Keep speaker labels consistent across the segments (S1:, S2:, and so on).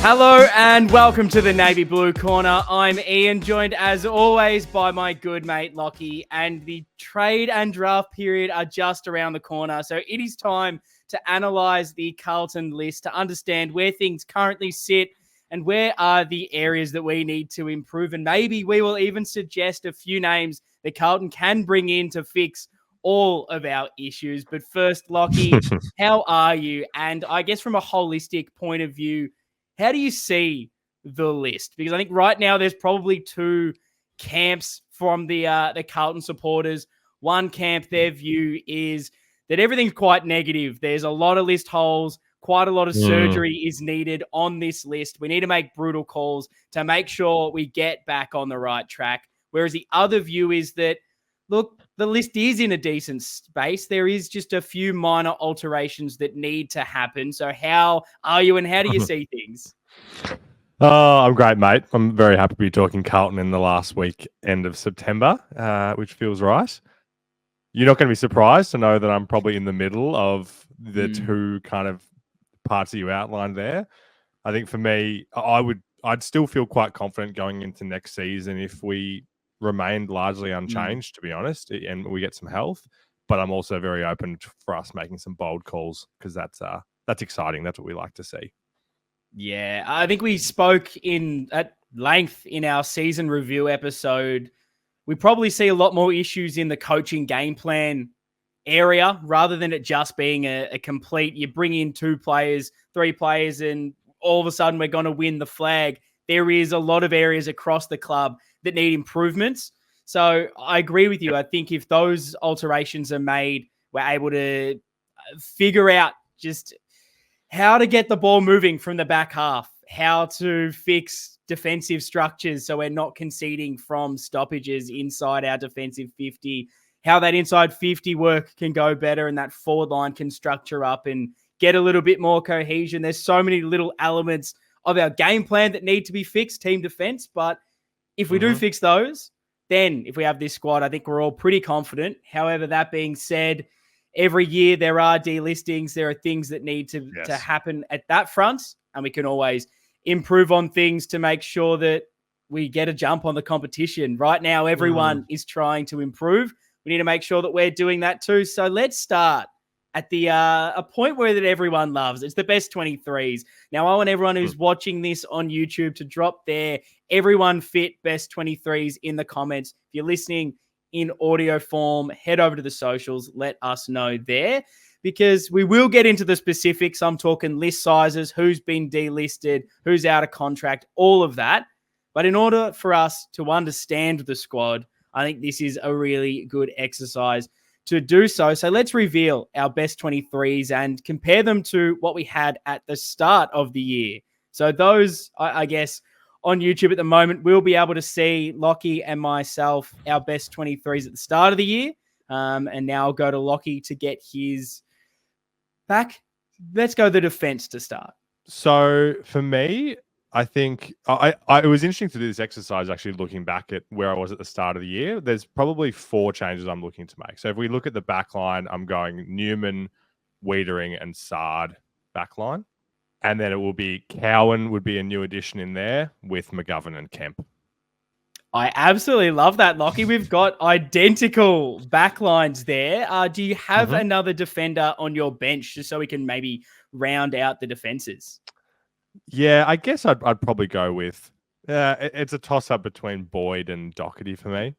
S1: Hello and welcome to the Navy Blue Corner. I'm Ian, joined as always by my good mate Lockie, and the trade and draft period are just around the corner. So it is time to analyse the Carlton list to understand where things currently sit and where are the areas that we need to improve. And maybe we will even suggest a few names that Carlton can bring in to fix all of our issues. But first, Lockie, how are you? And I guess from a holistic point of view, how do you see the list? Because I think right now there's probably two camps from the Carlton supporters. One camp, their view is that everything's quite negative. There's a lot of list holes. Quite a lot of surgery is needed on this list. We need to make brutal calls to make sure we get back on the right track. Whereas the other view is that, look, the list is in a decent space. There is just a few minor alterations that need to happen. So how are you and how do you see things?
S2: Oh, I'm great, mate. I'm very happy to be talking Carlton in the last week, end of September, which feels right. You're not going to be surprised to know that I'm probably in the middle of the two kind of parts that you outlined there. I think for me, I'd still feel quite confident going into next season if we remained largely unchanged, to be honest, and we get some health. But I'm also very open for us making some bold calls because that's exciting. That's what we like to see.
S1: Yeah, I think we spoke at length in our season review episode. We probably see a lot more issues in the coaching game plan area rather than it just being a complete, you bring in 2 players, 3 players, and all of a sudden we're going to win the flag. There is a lot of areas across the club that need improvements. So I agree with you. I think if those alterations are made, we're able to figure out just how to get the ball moving from the back half, how to fix defensive structures so we're not conceding from stoppages inside our defensive 50, how that inside 50 work can go better and that forward line can structure up and get a little bit more cohesion. There's so many little elements of our game plan that need to be fixed, team defense. But if we do fix those, then if we have this squad, I think we're all pretty confident. However, that being said, every year there are delistings. There are things that need to happen at that front, and we can always improve on things to make sure that we get a jump on the competition. Right now, everyone is trying to improve. We need to make sure that we're doing that too. So let's start at the a point where that everyone loves. It's the best 23s. Now, I want everyone who's watching this on YouTube to drop their everyone fit best 23s in the comments. If you're listening in audio form, head over to the socials. Let us know there because we will get into the specifics. I'm talking list sizes, who's been delisted, who's out of contract, all of that. But in order for us to understand the squad, I think this is a really good exercise to do so. So let's reveal our best 23s and compare them to what we had at the start of the year. So those, I guess, on YouTube at the moment, we'll be able to see Lockie and myself, our best 23s at the start of the year. And now I'll go to Lockie to get his back. Let's go the defense to start.
S2: So for me, I think it was interesting to do this exercise, actually looking back at where I was at the start of the year. There's probably 4 changes I'm looking to make. So if we look at the back line, I'm going Newman, Wiedering, and Sard back line. And then it will be Cowan would be a new addition in there with McGovern and Kemp.
S1: I absolutely love that, Lockie. We've got identical backlines there. Do you have another defender on your bench just so we can maybe round out the defenses?
S2: Yeah, I guess I'd probably go with it's a toss-up between Boyd and Doherty for me.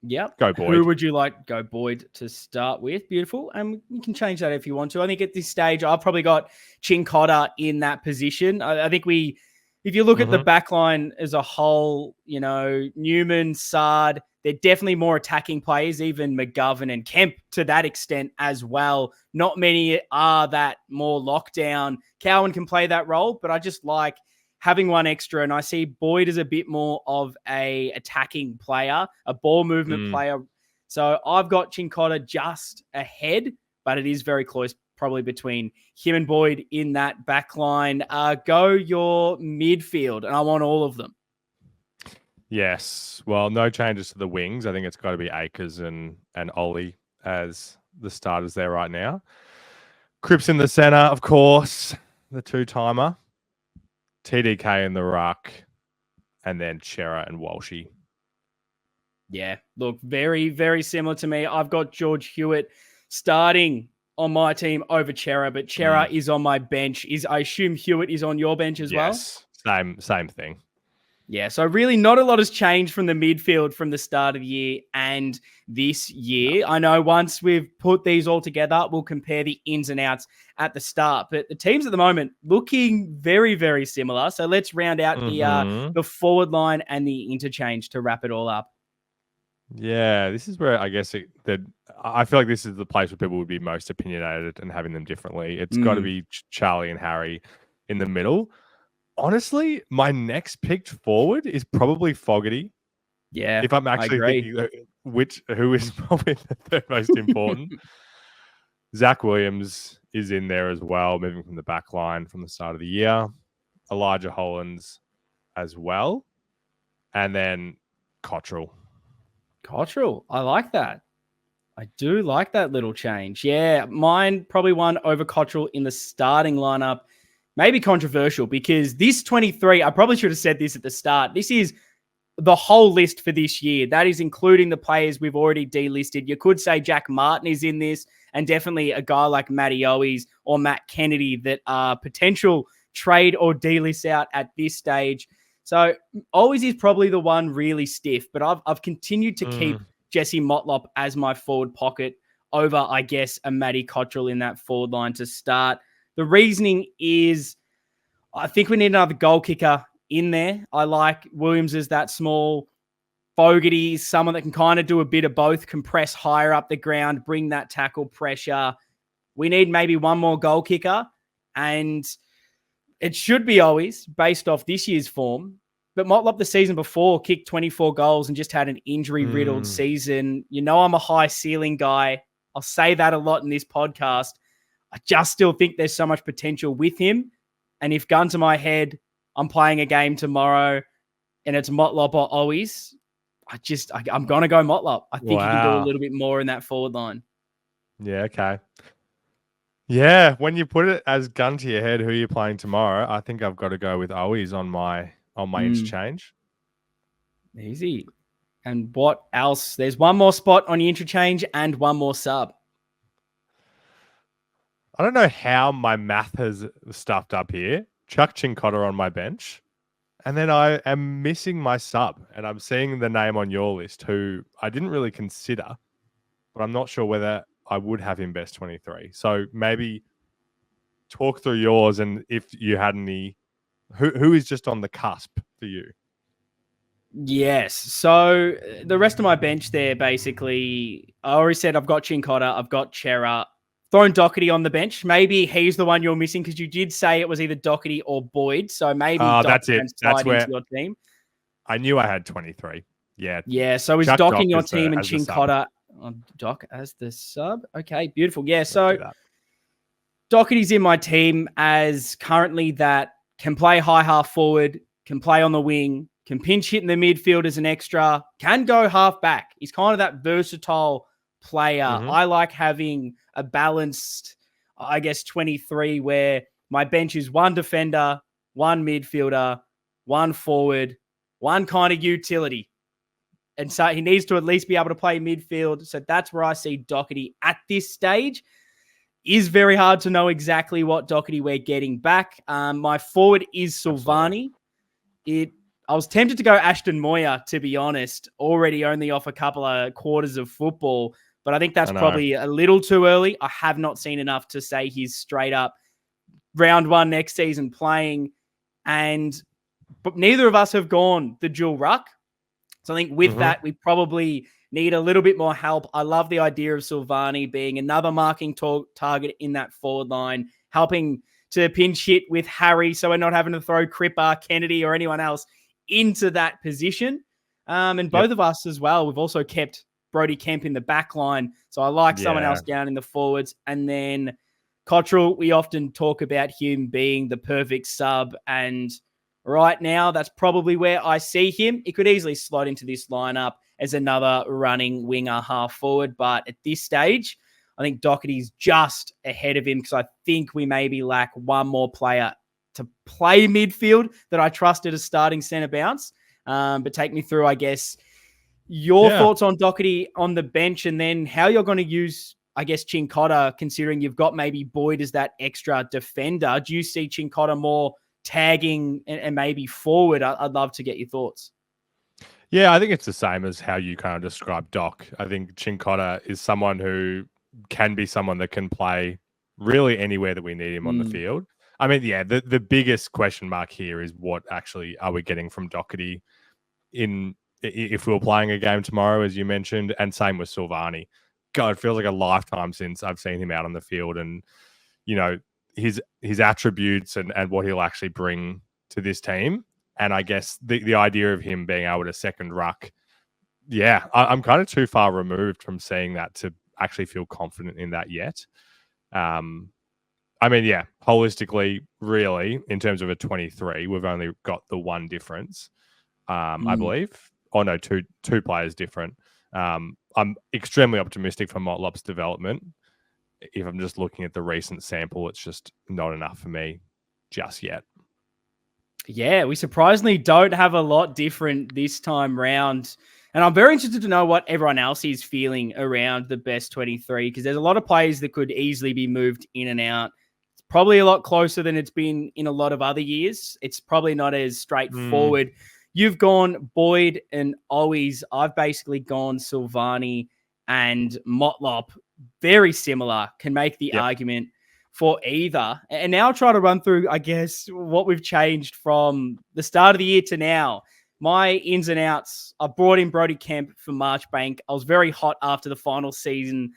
S1: Yep.
S2: Go Boyd.
S1: Who would you like go Boyd to start with? Beautiful. And you can change that if you want to. I think at this stage, I've probably got Chincotta in that position. I think if you look at the back line as a whole, you know, Newman, Sard, they're definitely more attacking players, even McGovern and Kemp to that extent as well. Not many are that more lockdown. Cowan can play that role, but I just like having one extra, and I see Boyd as a bit more of a attacking player, a ball movement player. So I've got Chincotta just ahead, but it is very close, probably between him and Boyd in that back line. Go your midfield, and I want all of them.
S2: Yes. Well, no changes to the wings. I think it's got to be Akers and Ollie as the starters there right now. Cripps in the centre, of course, the 2-timer. TDK in the ruck, and then Chera and Walshy.
S1: Yeah, look, very, very similar to me. I've got George Hewitt starting on my team over Chera, but Chera is on my bench. I assume Hewitt is on your bench as well?
S2: Yes, same thing.
S1: Yeah, so really not a lot has changed from the midfield from the start of the year and this year. I know once we've put these all together, we'll compare the ins and outs at the start. But the teams at the moment looking very, very similar. So let's round out the forward line and the interchange to wrap it all up.
S2: Yeah, this is where I guess I feel like this is the place where people would be most opinionated and having them differently. It's got to be Charlie and Harry in the middle. Honestly, my next picked forward is probably Fogarty.
S1: Yeah,
S2: if I'm actually thinking who is probably the third most important. Zach Williams is in there as well, moving from the back line from the start of the year. Elijah Hollands as well. And then Cottrell.
S1: Cottrell, I like that. I do like that little change. Yeah, mine probably won over Cottrell in the starting lineup. Maybe controversial because this 23, I probably should have said this at the start. This is the whole list for this year. That is including the players we've already delisted. You could say Jack Martin is in this, and definitely a guy like Matty Owies or Matt Kennedy that are potential trade or delist out at this stage. So Owies is probably the one really stiff, but I've continued to keep Jesse Motlop as my forward pocket over, I guess, a Matty Cottrell in that forward line to start. The reasoning is I think we need another goal kicker in there. I like Williams as that small. Fogarty is someone that can kind of do a bit of both, compress higher up the ground, bring that tackle pressure. We need maybe one more goal kicker, and it should be always based off this year's form. But Motlop the season before kicked 24 goals and just had an injury-riddled season. You know I'm a high ceiling guy. I'll say that a lot in this podcast. I just still think there's so much potential with him. And if gun to my head, I'm playing a game tomorrow and it's Motlop or Owies, I'm going to go Motlop. I think he can do a little bit more in that forward line.
S2: Yeah, okay. Yeah, when you put it as gun to your head, who you're playing tomorrow, I think I've got to go with Owies on my interchange.
S1: Easy. And what else? There's one more spot on your interchange and one more sub.
S2: I don't know how my math has stuffed up here. Chuck Chincotta on my bench. And then I am missing my sub. And I'm seeing the name on your list who I didn't really consider. But I'm not sure whether I would have him best 23. So maybe talk through yours and if you had any... Who is just on the cusp for you?
S1: Yes. So the rest of my bench there, basically, I already said I've got Chincotta, I've got Chera, thrown Doherty on the bench. Maybe he's the one you're missing because you did say it was either Doherty or Boyd. So maybe
S2: that's it. That's where
S1: into your team.
S2: I knew I had 23. Yeah.
S1: Yeah. So is Doc in your team and Chincotta on Doc as the sub? Okay, beautiful. Yeah. So Doherty's in my team as currently that can play high half forward, can play on the wing, can pinch hit in the midfield as an extra, can go half back. He's kind of that versatile player. I like having a balanced, I guess, 23 where my bench is one defender, one midfielder, one forward, one kind of utility. And so he needs to at least be able to play midfield. So that's where I see Doherty at this stage. Is very hard to know exactly what Doherty we're getting back. My forward is Silvani. I was tempted to go Ashton Moyer, to be honest, already only off a couple of quarters of football, but I think that's probably a little too early. I have not seen enough to say he's straight up round one next season playing, but neither of us have gone the dual ruck. So I think with that, we probably need a little bit more help. I love the idea of Silvani being another marking target in that forward line, helping to pinch hit with Harry so we're not having to throw Cripper, Kennedy, or anyone else into that position. And both of us as well, we've also kept Brody Kemp in the back line. So I like someone else down in the forwards. And then Cottrell, we often talk about him being the perfect sub. And right now, that's probably where I see him. He could easily slot into this lineup as another running winger half forward. But at this stage, I think Doherty's just ahead of him because I think we maybe lack one more player to play midfield that I trusted as starting centre bounce. But take me through, I guess, your thoughts on Doherty on the bench, and then how you're going to use, I guess, Cincotta, considering you've got maybe Boyd as that extra defender. Do you see Cincotta more tagging and maybe forward? I'd love to get your thoughts.
S2: Yeah, I think it's the same as how you kind of described Doc. I think Cincotta is someone who can be someone that can play really anywhere that we need him on the field. I mean, yeah, the biggest question mark here is what actually are we getting from Doherty if we were playing a game tomorrow, as you mentioned, and same with Silvani. God, it feels like a lifetime since I've seen him out on the field, and you know his attributes and what he'll actually bring to this team. And I guess the idea of him being able to second ruck, yeah, I'm kind of too far removed from seeing that to actually feel confident in that yet. I mean, yeah, holistically, really, in terms of a 23, we've only got the one difference, I believe. Oh, no, two players different. I'm extremely optimistic for Motlop's development. If I'm just looking at the recent sample, it's just not enough for me just yet.
S1: Yeah, we surprisingly don't have a lot different this time round. And I'm very interested to know what everyone else is feeling around the best 23, because there's a lot of players that could easily be moved in and out. It's probably a lot closer than it's been in a lot of other years. It's probably not as straightforward. You've gone Boyd and Owies. I've basically gone Silvani and Motlop. Very similar. Can make the argument for either. And now I'll try to run through, I guess, what we've changed from the start of the year to now. My ins and outs. I brought in Brodie Kemp for Marchbank. I was very hot after the final season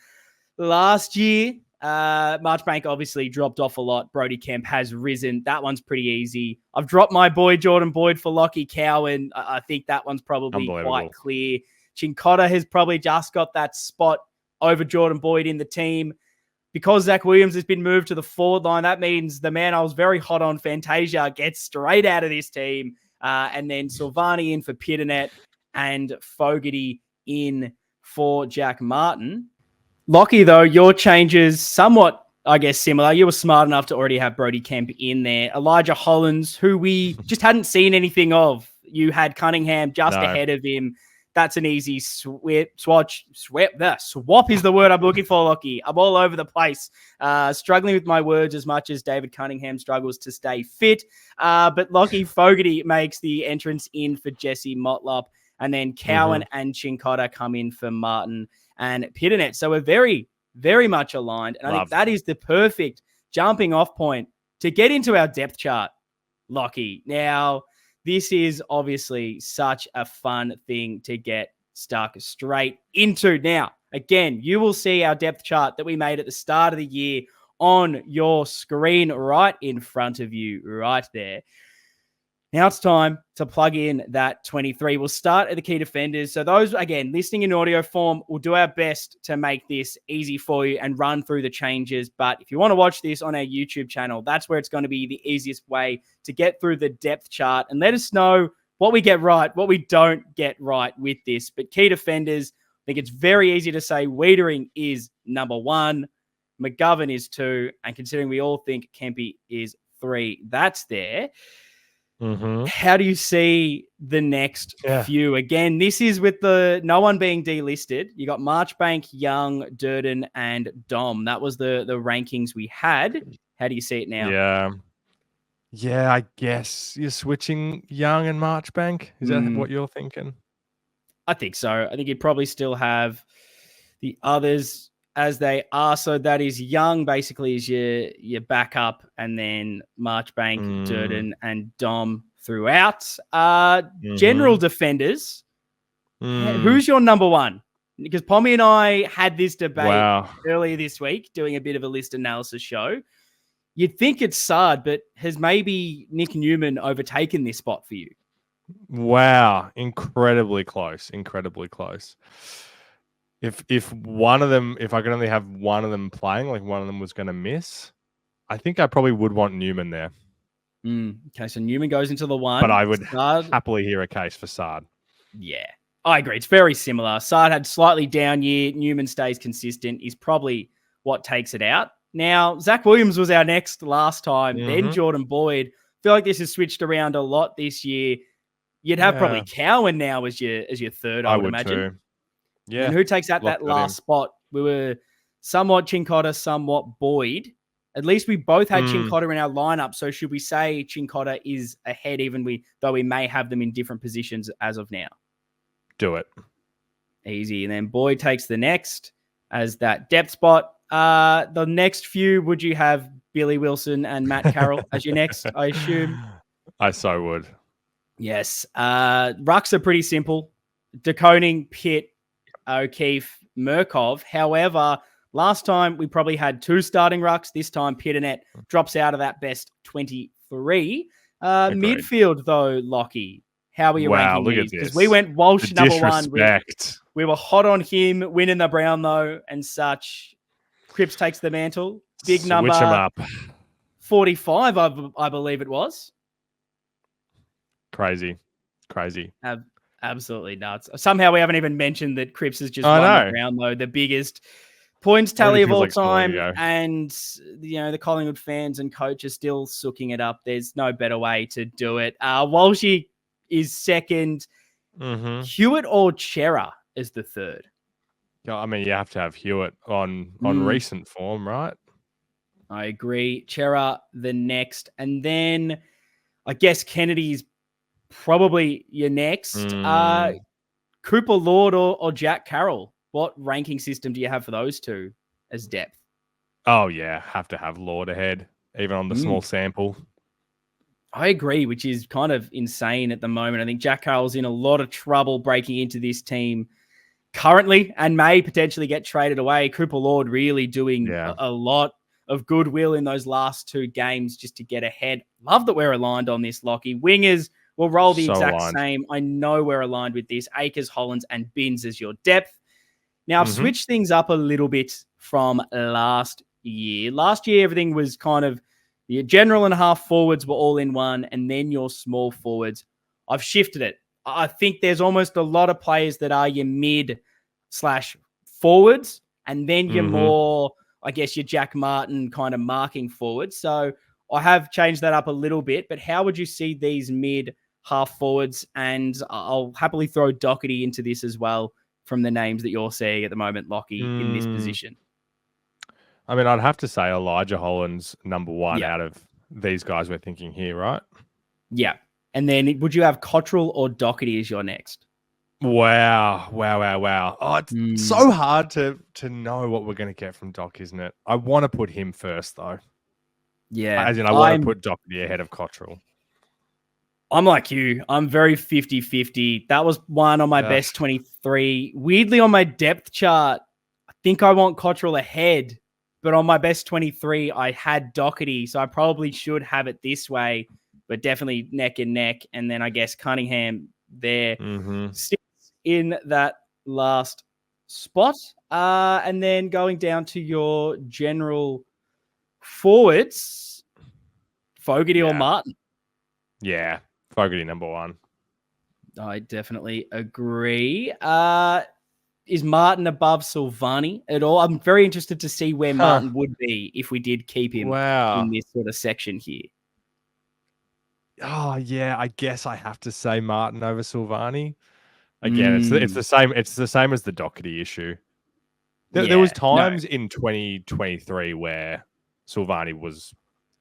S1: last year. Marchbank obviously dropped off a lot. Brodie Kemp has risen. That one's pretty easy. I've dropped my boy Jordan Boyd for Lockie Cowan. I think that one's probably quite clear. Cincotta has probably just got that spot over Jordan Boyd in the team. Because Zach Williams has been moved to the forward line, that means the man I was very hot on, Fantasia, gets straight out of this team. And then Silvani in for Pitternet and Fogarty in for Jack Martin. Lockie, though, your changes somewhat, I guess, similar. You were smart enough to already have Brodie Kemp in there. Elijah Hollins, who we just hadn't seen anything of. You had Cunningham just ahead of him. That's an easy swap is the word I'm looking for, Lockie. I'm all over the place. Struggling with my words as much as David Cunningham struggles to stay fit. But Lockie Fogarty makes the entrance in for Jesse Motlop. And then Cowan and Cincotta come in for Martin and Pitternet. So we're very, very much aligned. And I think that is the perfect jumping off point to get into our depth chart, Lockie. Now, this is obviously such a fun thing to get stuck straight into. Now, again, you will see our depth chart that we made at the start of the year on your screen right in front of you, right there. Now it's time to plug in that 23. We'll start at the key defenders. So those, again, listening in audio form, we'll do our best to make this easy for you and run through the changes. But if you want to watch this on our YouTube channel, that's where it's going to be the easiest way to get through the depth chart and let us know what we get right, what we don't get right with this. But key defenders, I think it's very easy to say Wiedering is number 1, McGovern is 2, and considering we all think Kempy is 3, that's there. How do you see the next few? Again, this is with the no one being delisted. You got Marchbank, Young, Durden, and Dom. That was the rankings we had. How do you see it now?
S2: Yeah, I guess you're switching Young and Marchbank. Is that what you're thinking?
S1: I think so. I think you'd probably still have the others as they are. So that is Young basically is your backup, and then Marchbank, Durden, and Dom throughout. General defenders, who's your number 1? Because Pommy and I had this debate earlier this week, doing a bit of a list analysis show. You'd think it's Saad, but has maybe Nick Newman overtaken this spot for you?
S2: Wow, incredibly close. If one of them, if I could only have one of them playing, like one of them was going to miss, I think I probably would want Newman there.
S1: Okay, so Newman goes into the 1.
S2: But I would happily hear a case for Saad.
S1: Yeah, I agree. It's very similar. Saad had slightly down year. Newman stays consistent. Is probably what takes it out. Now, Zach Williams was our next last time. Then Jordan Boyd. feel like this has switched around a lot this year. You'd have probably Cowan now as your third, I would imagine.
S2: Too. Yeah.
S1: And who takes that
S2: Locked
S1: last spot? We were somewhat Chincotta, somewhat Boyd. At least we both had Chincotta in our lineup. So should we say Chincotta is ahead, though we may have them in different positions as of now?
S2: Do it.
S1: Easy. And then Boyd takes the next as that depth spot. The next few, would you have Billy Wilson and Matt Carroll as your next, I assume?
S2: I so would.
S1: Yes. Rucks are pretty simple. De Koning, Pitt, O'Keefe, Murkov. However, last time we probably had 2 starting rucks. This time Pitternet drops out of that best 23. Midfield, though, Lockie. How are you ranking
S2: look
S1: these?
S2: At this.
S1: Because we went Walsh number 1.
S2: Disrespect.
S1: We were hot on him, winning the Brown, though, and such. Cripps takes the mantle. Big number.
S2: Switch him up.
S1: 45, I believe it was.
S2: Crazy.
S1: Absolutely nuts. Somehow we haven't even mentioned that Cripps has just won the Brownlow, the biggest points tally of all time. And, the Collingwood fans and coach are still sooking it up. There's no better way to do it. Walshy is second. Hewitt or Chera is the third.
S2: I mean, you have to have Hewitt on recent form, right?
S1: I agree. Chera the next. And then I guess Kennedy's probably your next. Cooper Lord or Jack Carroll. What ranking system do you have for those two as depth?
S2: Oh, yeah. Have to have Lord ahead, even on the small sample.
S1: I agree, which is kind of insane at the moment. I think Jack Carroll's in a lot of trouble breaking into this team currently and may potentially get traded away. Cooper Lord really doing a lot of goodwill in those last 2 games just to get ahead. Love that we're aligned on this, Lockie. Wingers will roll the exact same. I know we're aligned with this. Akers, Hollands, and Binns as your depth. Now, I've switched things up a little bit from last year. Last year, everything was kind of your general and half forwards were all in one, and then your small forwards. I've shifted it. I think there's almost a lot of players that are your mid/forwards, and then you're more, I guess, your Jack Martin kind of marking forwards. So I have changed that up a little bit, but how would you see these mid-half forwards? And I'll happily throw Doherty into this as well from the names that you're seeing at the moment, Lockie, in this position.
S2: I mean, I'd have to say Elijah Holland's number 1 out of these guys we're thinking here, right? Yeah.
S1: And then would you have Cottrell or Doherty as your next?
S2: Wow. Oh, it's so hard to know what we're going to get from Doc, isn't it? I want to put him first, though.
S1: Yeah.
S2: As in, I want to put Doherty ahead of Cottrell.
S1: I'm like you. I'm very 50-50. That was one on my best 23. Weirdly, on my depth chart, I think I want Cottrell ahead. But on my best 23, I had Doherty. So I probably should have it this way. But definitely neck and neck. And then I guess Cunningham there sits in that last spot. And then going down to your general forwards, Fogarty or Martin?
S2: Yeah, Fogarty number 1.
S1: I definitely agree. Is Martin above Silvani at all? I'm very interested to see where Martin would be if we did keep him in this sort of section here.
S2: Oh yeah, I guess I have to say Martin over Silvani. Again, it's the same. It's the same as the Doherty issue. There was times in 2023 where Silvani was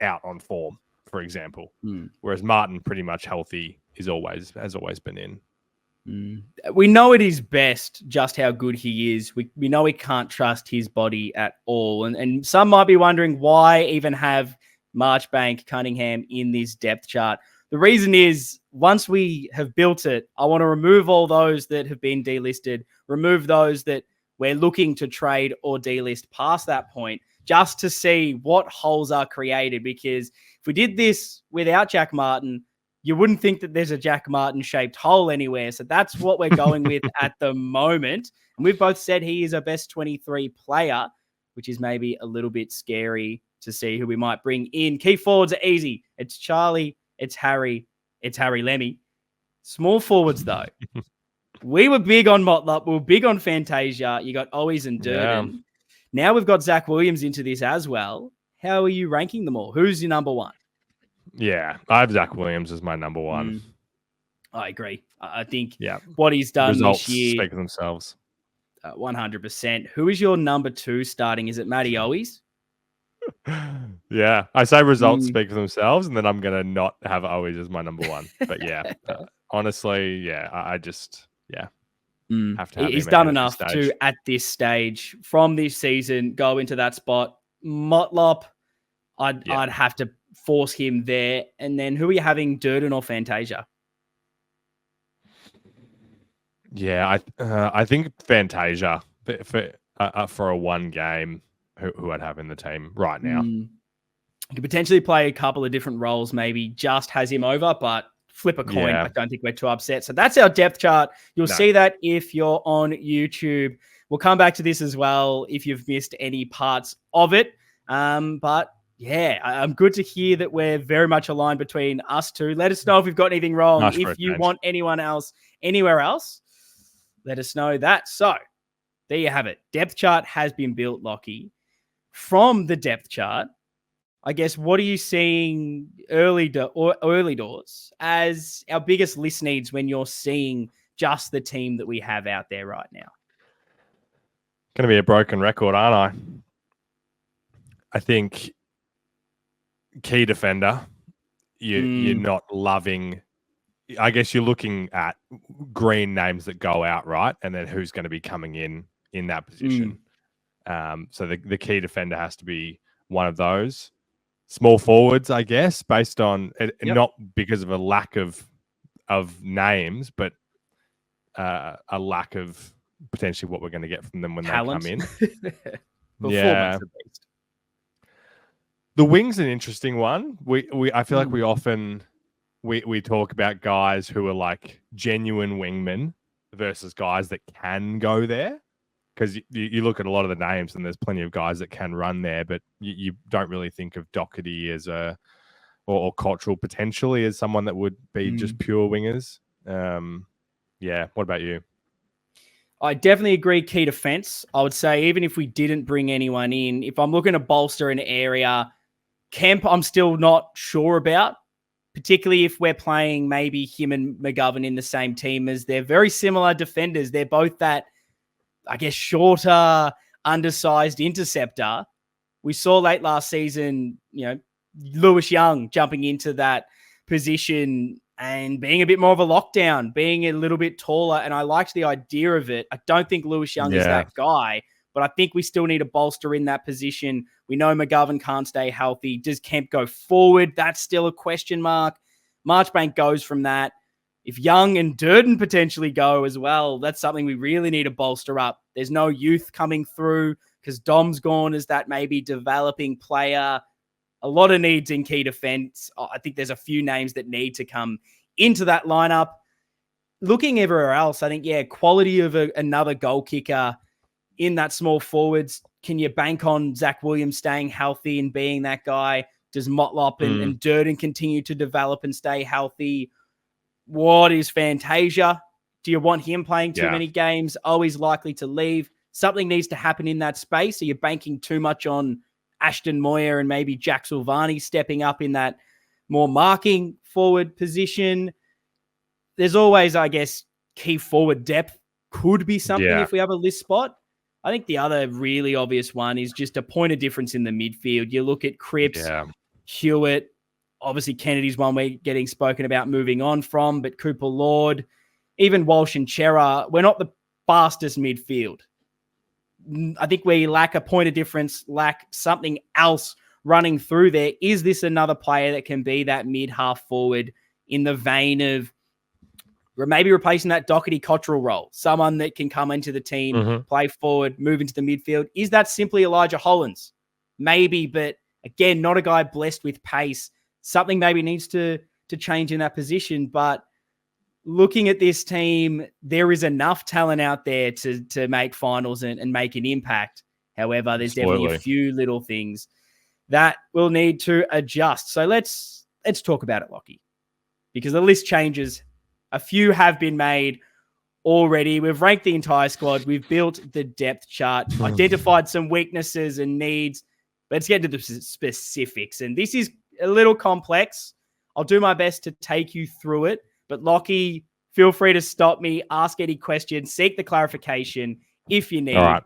S2: out on form, for example, whereas Martin, pretty much healthy, has always been in.
S1: We know it is best just how good he is. We know we can't trust his body at all, and some might be wondering why even have Marchbank, Cunningham in this depth chart. The reason is once we have built it, I want to remove all those that have been delisted, remove those that we're looking to trade or delist past that point, just to see what holes are created. Because if we did this without Jack Martin, you wouldn't think that there's a Jack Martin shaped hole anywhere. So that's what we're going with at the moment. And we've both said he is a best 23 player, which is maybe a little bit scary to see who we might bring in. Key forwards are easy. It's Charlie, it's Harry Lemmy. Small forwards, though. We were big on Motlop. We were big on Fantasia. You got Owies and Durden. Yeah. Now we've got Zach Williams into this as well. How are you ranking them all? Who's your number 1?
S2: Yeah, I have Zach Williams as my number one.
S1: I agree. I think
S2: Yeah,
S1: what he's done
S2: results
S1: this year,
S2: speak for themselves.
S1: 100%. Who is your number 2 starting? Is it Matty Owies?
S2: Yeah, I say results
S1: Mm.
S2: speak for themselves, and then I'm gonna not have Owies as my number one. But yeah, honestly, yeah, I just have to have
S1: He's
S2: him
S1: done
S2: ahead at this
S1: enough
S2: stage.
S1: to, at this stage, from this season, go into that spot. Motlop, I'd have to force him there. And then who are you having, Durden or Fantasia?
S2: Yeah, I think Fantasia for a one game who I'd have in the team right now.
S1: He could potentially play a couple of different roles, maybe just has him over, but flip a coin.
S2: Yeah.
S1: I don't think we're too upset. So that's our depth chart. You'll
S2: No.
S1: see that if you're on YouTube. We'll come back to this as well if you've missed any parts of it. But yeah, I'm good to hear that we're very much aligned between us two. Let us know if we've got anything wrong.
S2: Nice for
S1: If
S2: a
S1: you
S2: change.
S1: want anyone else anywhere else, let us know that. So there you have it. Depth chart has been built, Lockie. From the depth chart, I guess, what are you seeing early doors as our biggest list needs when you're seeing just the team that we have out there right now?
S2: Going to be a broken record, aren't I think key defender, you're not loving. I guess you're looking at green names that go out, right? And then who's going to be coming in that position. So the key defender has to be one of those. Small forwards, I guess, based on not because of a lack of names, but a lack of potentially what we're going to get from them when
S1: Talent.
S2: they come in.
S1: Yeah.
S2: The wing's an interesting one. I feel like we often we talk about guys who are like genuine wingmen versus guys that can go there. Because you look at a lot of the names and there's plenty of guys that can run there, but you don't really think of Doherty as or Cottrell potentially as someone that would be just pure wingers. What about you?
S1: I definitely agree. Key defense. I would say even if we didn't bring anyone in, if I'm looking to bolster an area, Kemp, I'm still not sure about, particularly if we're playing maybe him and McGovern in the same team, as they're very similar defenders. They're both that, I guess, shorter, undersized interceptor. We saw late last season, Lewis Young jumping into that position and being a bit more of a lockdown, being a little bit taller. And I liked the idea of it. I don't think Lewis Young is that guy, but I think we still need a bolster in that position. We know McGovern can't stay healthy. Does Kemp go forward? That's still a question mark. Marchbank goes from that. If Young and Durden potentially go as well, that's something we really need to bolster up. There's no youth coming through because Dom's gone as that maybe developing player. A lot of needs in key defense. I think there's a few names that need to come into that lineup. Looking everywhere else, I think, quality of another goal kicker in that small forwards. Can you bank on Zach Williams staying healthy and being that guy? Does Motlop and Durden continue to develop and stay healthy? What is Fantasia? Do you want him playing too many games? Always likely to leave. Something needs to happen in that space. Are you banking too much on Ashton Moyer and maybe Jack Silvani stepping up in that more marking forward position? There's always, I guess, key forward depth could be something if we have a list spot. I think the other really obvious one is just a point of difference in the midfield. You look at Cripps, Hewitt, obviously Kennedy's one we're getting spoken about moving on from, but Cooper Lord, even Walsh and Chera, we're not the fastest midfield. I think we lack a point of difference, lack something else running through there. Is this another player that can be that mid-half forward in the vein of maybe replacing that Doherty Cottrell role? Someone that can come into the team, play forward, move into the midfield. Is that simply Elijah Hollins? Maybe, but again, not a guy blessed with pace. Something maybe needs to change in that position, but looking at this team, there is enough talent out there to make finals and make an impact. However, there's definitely a few little things that will need to adjust. So let's talk about it, Lockie, because the list changes. A few have been made already. We've ranked the entire squad. We've built the depth chart, identified some weaknesses and needs. Let's get to the specifics. And this is a little complex. I'll do my best to take you through it. But Lockie, feel free to stop me, ask any questions, seek the clarification if you need.
S2: All right.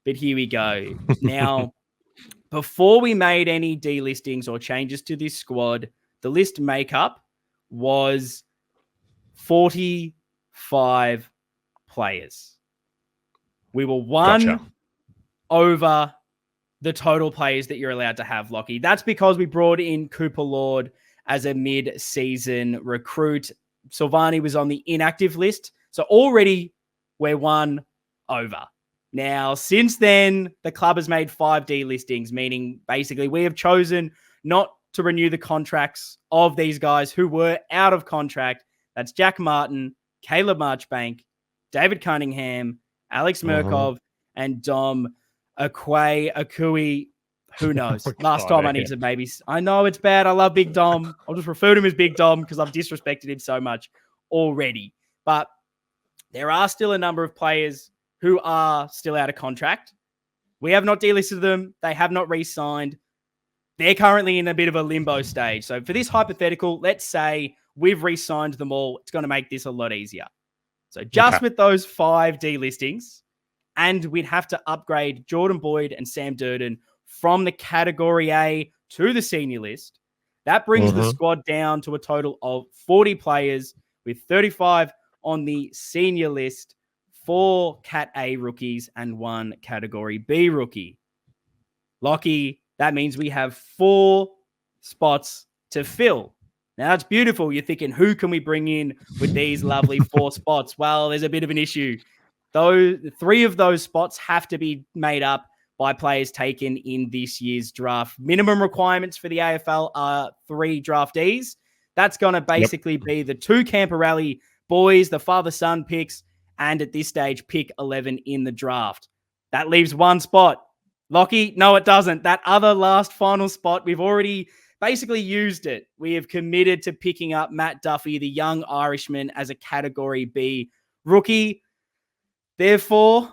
S1: But here we go. Now, before we made any delistings or changes to this squad, the list makeup was 45 players. We were one over the total players that you're allowed to have, Lockie. That's because we brought in Cooper Lord as a mid-season recruit. Silvani was on the inactive list. So already we're one over. Now, since then, the club has made 5 delistings, meaning basically we have chosen not to renew the contracts of these guys who were out of contract. That's Jack Martin, Caleb Marchbank, David Cunningham, Alex Murkov, and Dom Akui. Who knows? Last time I need to maybe... I know it's bad. I love Big Dom. I'll just refer to him as Big Dom because I've disrespected him so much already. But there are still a number of players who are still out of contract. We have not delisted them. They have not re-signed. They're currently in a bit of a limbo stage. So for this hypothetical, let's say we've re-signed them all. It's going to make this a lot easier. So just with those 5 delistings, and we'd have to upgrade Jordan Boyd and Sam Durden from the Category A to the senior list. That brings the squad down to a total of 40 players with 35 on the senior list, 4 Cat A rookies and 1 Category B rookie. Lockie, that means we have 4 spots to fill. Now, that's beautiful. You're thinking, who can we bring in with these lovely 4 spots? Well, there's a bit of an issue. Though 3 of those spots have to be made up by players taken in this year's draft. Minimum requirements for the AFL are 3 draftees. That's going to basically be the 2 Camperelli boys, the father-son picks, and at this stage, pick 11 in the draft. That leaves 1 spot. Lockie, no, it doesn't. That other last final spot, we've already basically used it. We have committed to picking up Matt Duffy, the young Irishman, as a Category B rookie. Therefore,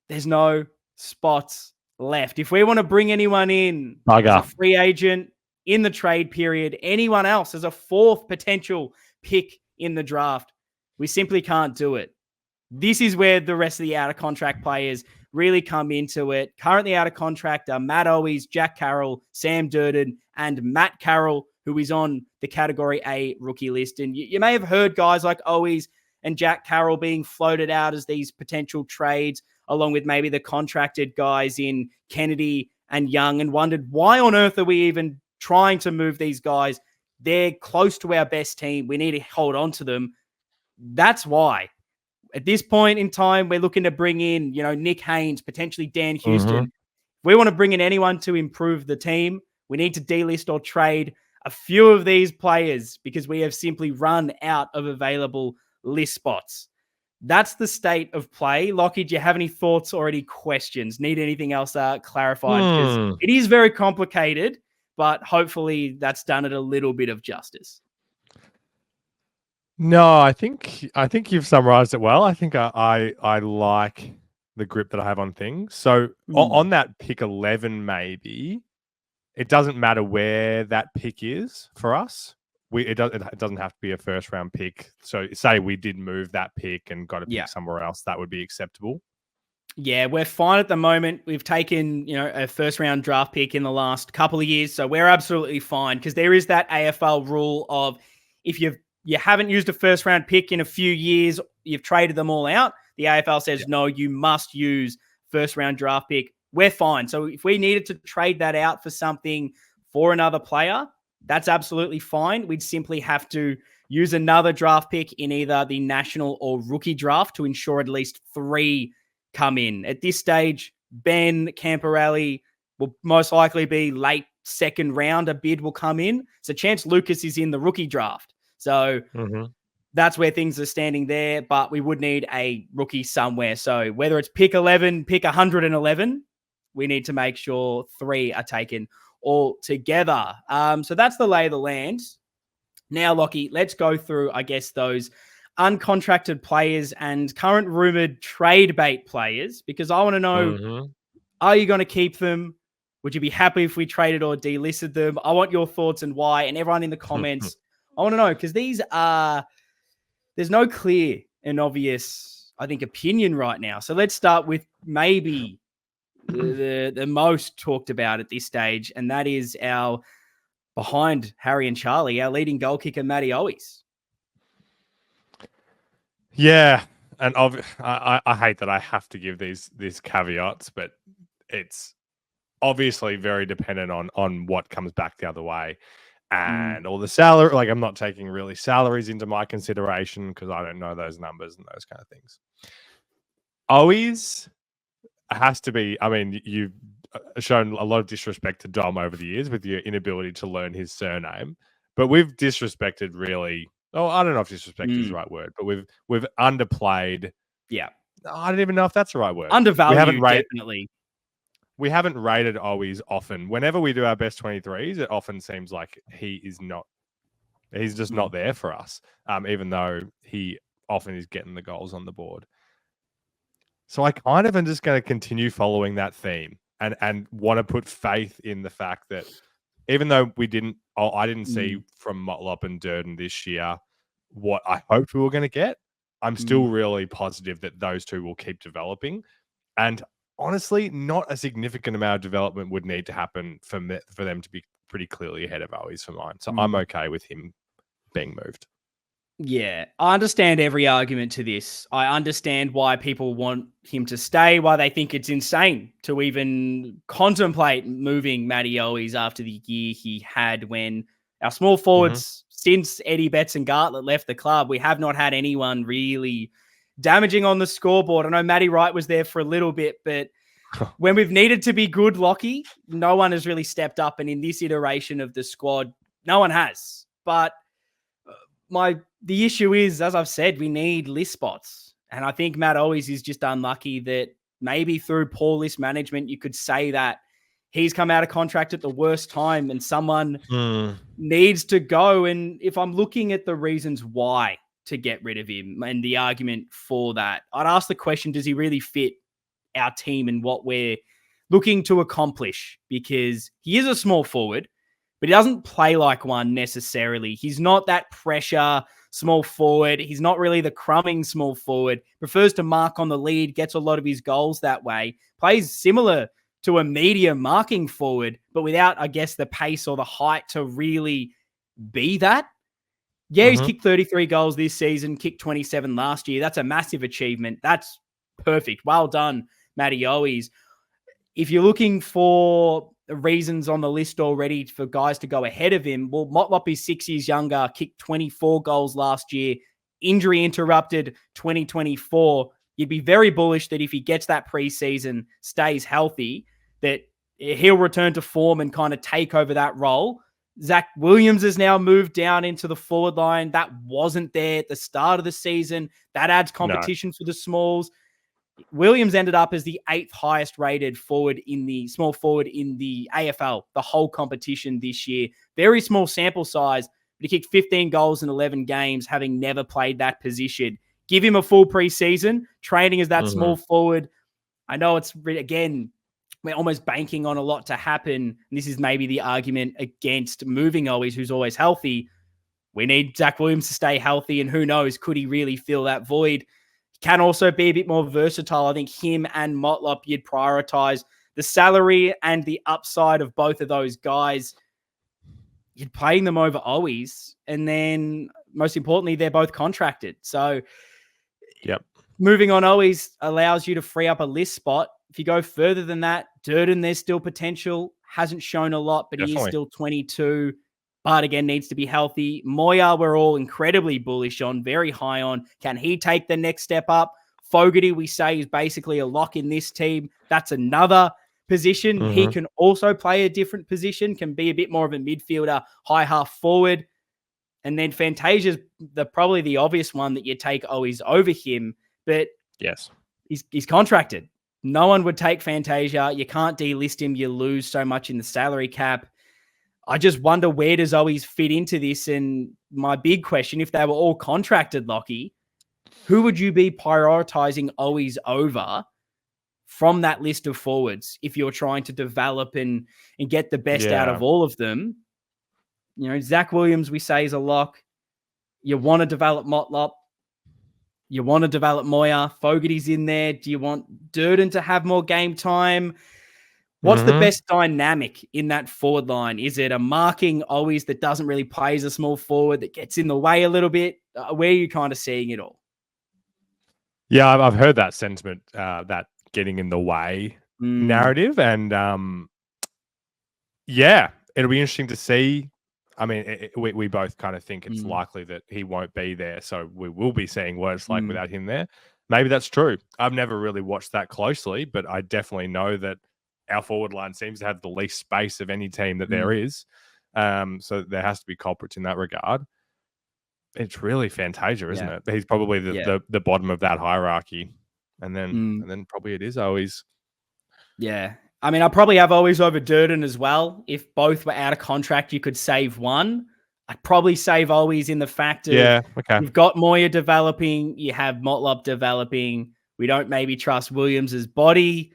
S1: there's no spots left. If we want to bring anyone in as a free agent in the trade period, anyone else as a 4th potential pick in the draft, we simply can't do it. This is where the rest of the out-of-contract players really come into it. Currently out of contract are Matt Owies, Jack Carroll, Sam Durden, and Matt Carroll, who is on the Category A rookie list. And you may have heard guys like Owies and Jack Carroll being floated out as these potential trades, along with maybe the contracted guys in Kennedy and Young, and wondered, why on earth are we even trying to move these guys? They're close to our best team. We need to hold on to them. That's why. At this point in time, we're looking to bring in, Nick Haynes, potentially Dan Houston. If we want to bring in anyone to improve the team, we need to delist or trade a few of these players because we have simply run out of available list spots. That's the state of play. Lockie, do you have any thoughts or any questions? Need anything else clarified? Because it is very complicated, but hopefully that's done it a little bit of justice.
S2: No, I think you've summarized it well. I think I like the grip that I have on things. So on that pick 11, maybe it doesn't matter where that pick is for us. It doesn't have to be a first round pick. So say we did move that pick and got a pick somewhere else, that would be acceptable.
S1: Yeah, we're fine at the moment. We've taken, a first round draft pick in the last couple of years. So we're absolutely fine because there is that AFL rule of if you haven't used a first round pick in a few years, you've traded them all out. The AFL says, no, you must use first round draft pick. We're fine. So if we needed to trade that out for something for another player, that's absolutely fine. We'd simply have to use another draft pick in either the national or rookie draft to ensure at least 3 come in. At this stage, Ben Camperelli will most likely be late second round. A bid will come in. So Chance Lucas is in the rookie draft. So that's where things are standing there, but we would need a rookie somewhere. So whether it's pick 11, pick 111, we need to make sure 3 are taken all together. So that's the lay of the land. Now, Lockie, let's go through, I guess, those uncontracted players and current rumored trade bait players, because I want to know, are you going to keep them? Would you be happy if we traded or delisted them? I want your thoughts and why. And everyone in the comments, I want to know, because there's no clear and obvious, I think, opinion right now. So let's start with maybe the most talked about at this stage, and that is our behind Harry and Charlie, our leading goal kicker, Matty Owies.
S2: Yeah, and I hate that I have to give these caveats, but it's obviously very dependent on what comes back the other way. And all the salary, like I'm not taking really salaries into my consideration because I don't know those numbers and those kind of things. Always has to be, I mean, you've shown a lot of disrespect to Dom over the years with your inability to learn his surname, but we've disrespected really, I don't know if disrespect is the right word, but we've underplayed.
S1: Yeah.
S2: I don't even know if that's the right word.
S1: Undervalued, definitely.
S2: We haven't rated always often. Whenever we do our best 23s, it often seems like he's just not there for us, even though he often is getting the goals on the board. So I kind of am just going to continue following that theme and want to put faith in the fact that even though I didn't see from Motlop and Durden this year what I hoped we were going to get, I'm still really positive that those two will keep developing. And honestly, not a significant amount of development would need to happen for them to be pretty clearly ahead of Owies for mine. So I'm okay with him being moved.
S1: Yeah, I understand every argument to this. I understand why people want him to stay, why they think it's insane to even contemplate moving Matty Owies after the year he had when our small forwards, since Eddie Betts and Gartlett left the club, we have not had anyone really damaging on the scoreboard. I know Matty Wright was there for a little bit, but when we've needed to be good, Lockie, no one has really stepped up. And in this iteration of the squad, no one has. But the issue is, as I've said, we need list spots. And I think Matt Owies is just unlucky that maybe through poor list management, you could say that he's come out of contract at the worst time and someone needs to go. And if I'm looking at the reasons why to get rid of him and the argument for that, I'd ask the question, does he really fit our team and what we're looking to accomplish? Because he is a small forward, but he doesn't play like one necessarily. He's not that pressure small forward. He's not really the crumbing small forward. Prefers to mark on the lead, gets a lot of his goals that way. Plays similar to a medium marking forward, but without, I guess, the pace or the height to really be that. Yeah, he's kicked 33 goals this season, kicked 27 last year. That's a massive achievement. That's perfect. Well done, Matty Owies. If you're looking for reasons on the list already for guys to go ahead of him, well, Motlop is 6 years younger, kicked 24 goals last year, injury interrupted 2024. You'd be very bullish that if he gets that preseason, stays healthy, that he'll return to form and kind of take over that role. Zach Williams has now moved down into the forward line. That wasn't there at the start of the season. That adds competition for the smalls. Williams ended up as the 8th highest rated forward in the small forward in the AFL, the whole competition this year. Very small sample size, but he kicked 15 goals in 11 games, having never played that position. Give him a full preseason, training as that small forward. I know it's, again, we're almost banking on a lot to happen. And this is maybe the argument against moving Owies, who's always healthy. We need Zach Williams to stay healthy, and who knows, could he really fill that void? Can also be a bit more versatile. I think him and Motlop, you'd prioritize the salary and the upside of both of those guys. You're playing them over Owies. And then, most importantly, they're both contracted. So, moving on Owies allows you to free up a list spot. If you go further than that, Durden, there's still potential. Hasn't shown a lot, but he is still 22. But again, needs to be healthy. Moya, we're all incredibly bullish on, very high on. Can he take the next step up? Fogarty, we say, is basically a lock in this team. That's another position. He can also play a different position, can be a bit more of a midfielder, high half forward. And then Fantasia's probably the obvious one that you take Owies over him. But he's contracted. No one would take Fantasia. You can't delist him. You lose so much in the salary cap. I just wonder, where does Owies fit into this? And my big question, if they were all contracted, Lockie, who would you be prioritizing Owies over from that list of forwards if you're trying to develop and get the best out of all of them. Zach Williams, we say, is a lock. You want to develop Motlop. You want to develop Moya. Fogarty's in there. Do you want Durden to have more game time? What's the best dynamic in that forward line? Is it a marking always that doesn't really play as a small forward that gets in the way a little bit? Where are you kind of seeing it all?
S2: Yeah, I've heard that sentiment, that getting in the way narrative. And it'll be interesting to see. I mean, we both kind of think it's likely that he won't be there. So we will be seeing what it's like without him there. Maybe that's true. I've never really watched that closely, but I definitely know that our forward line seems to have the least space of any team that there is. So there has to be culprits in that regard. It's really Fantasia, isn't it? He's probably the bottom of that hierarchy. And then probably it is always.
S1: Yeah. I mean, I probably have always over Durden as well. If both were out of contract, you could save one. I'd probably save always in the fact of you've got Moya developing, you have Motlop developing. We don't maybe trust Williams' body.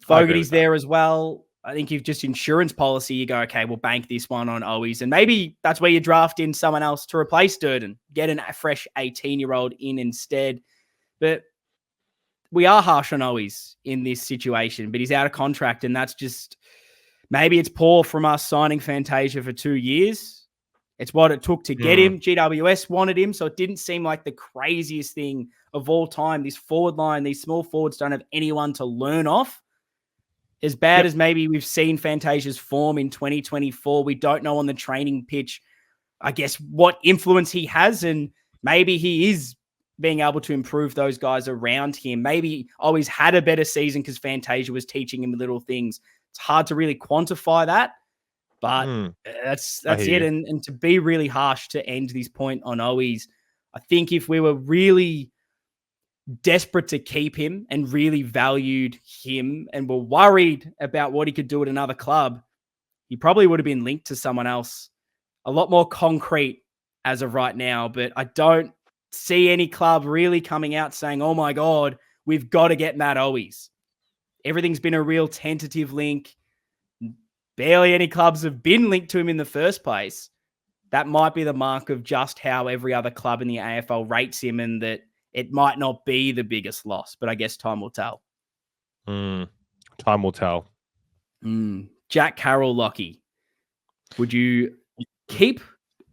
S1: Fogarty's there as well. I think you've just insurance policy. You go, okay, we'll bank this one on Owies. And maybe that's where you draft in someone else to replace Durden. Get a fresh 18-year-old in instead. But we are harsh on Owies in this situation, but he's out of contract, and that's just maybe it's poor from us signing Fantasia for 2 years. It's what it took to get him. GWS wanted him, so it didn't seem like the craziest thing of all time. This forward line, these small forwards don't have anyone to learn off. As bad as maybe we've seen Fantasia's form in 2024, we don't know on the training pitch, I guess, what influence he has, and maybe he is being able to improve those guys around him. Maybe always had a better season because Fantasia was teaching him little things. It's hard to really quantify that, but that's it. And to be really harsh to end this point on Owies, I think if we were really desperate to keep him and really valued him and were worried about what he could do at another club, he probably would have been linked to someone else. A lot more concrete as of right now, but I don't see any club really coming out saying, oh my God, we've got to get Matt Owies. Everything's been a real tentative link. Barely any clubs have been linked to him in the first place. That might be the mark of just how every other club in the AFL rates him, and that it might not be the biggest loss, but I guess time will tell.
S2: Time will tell.
S1: Jack Carroll, Lockie. Would you keep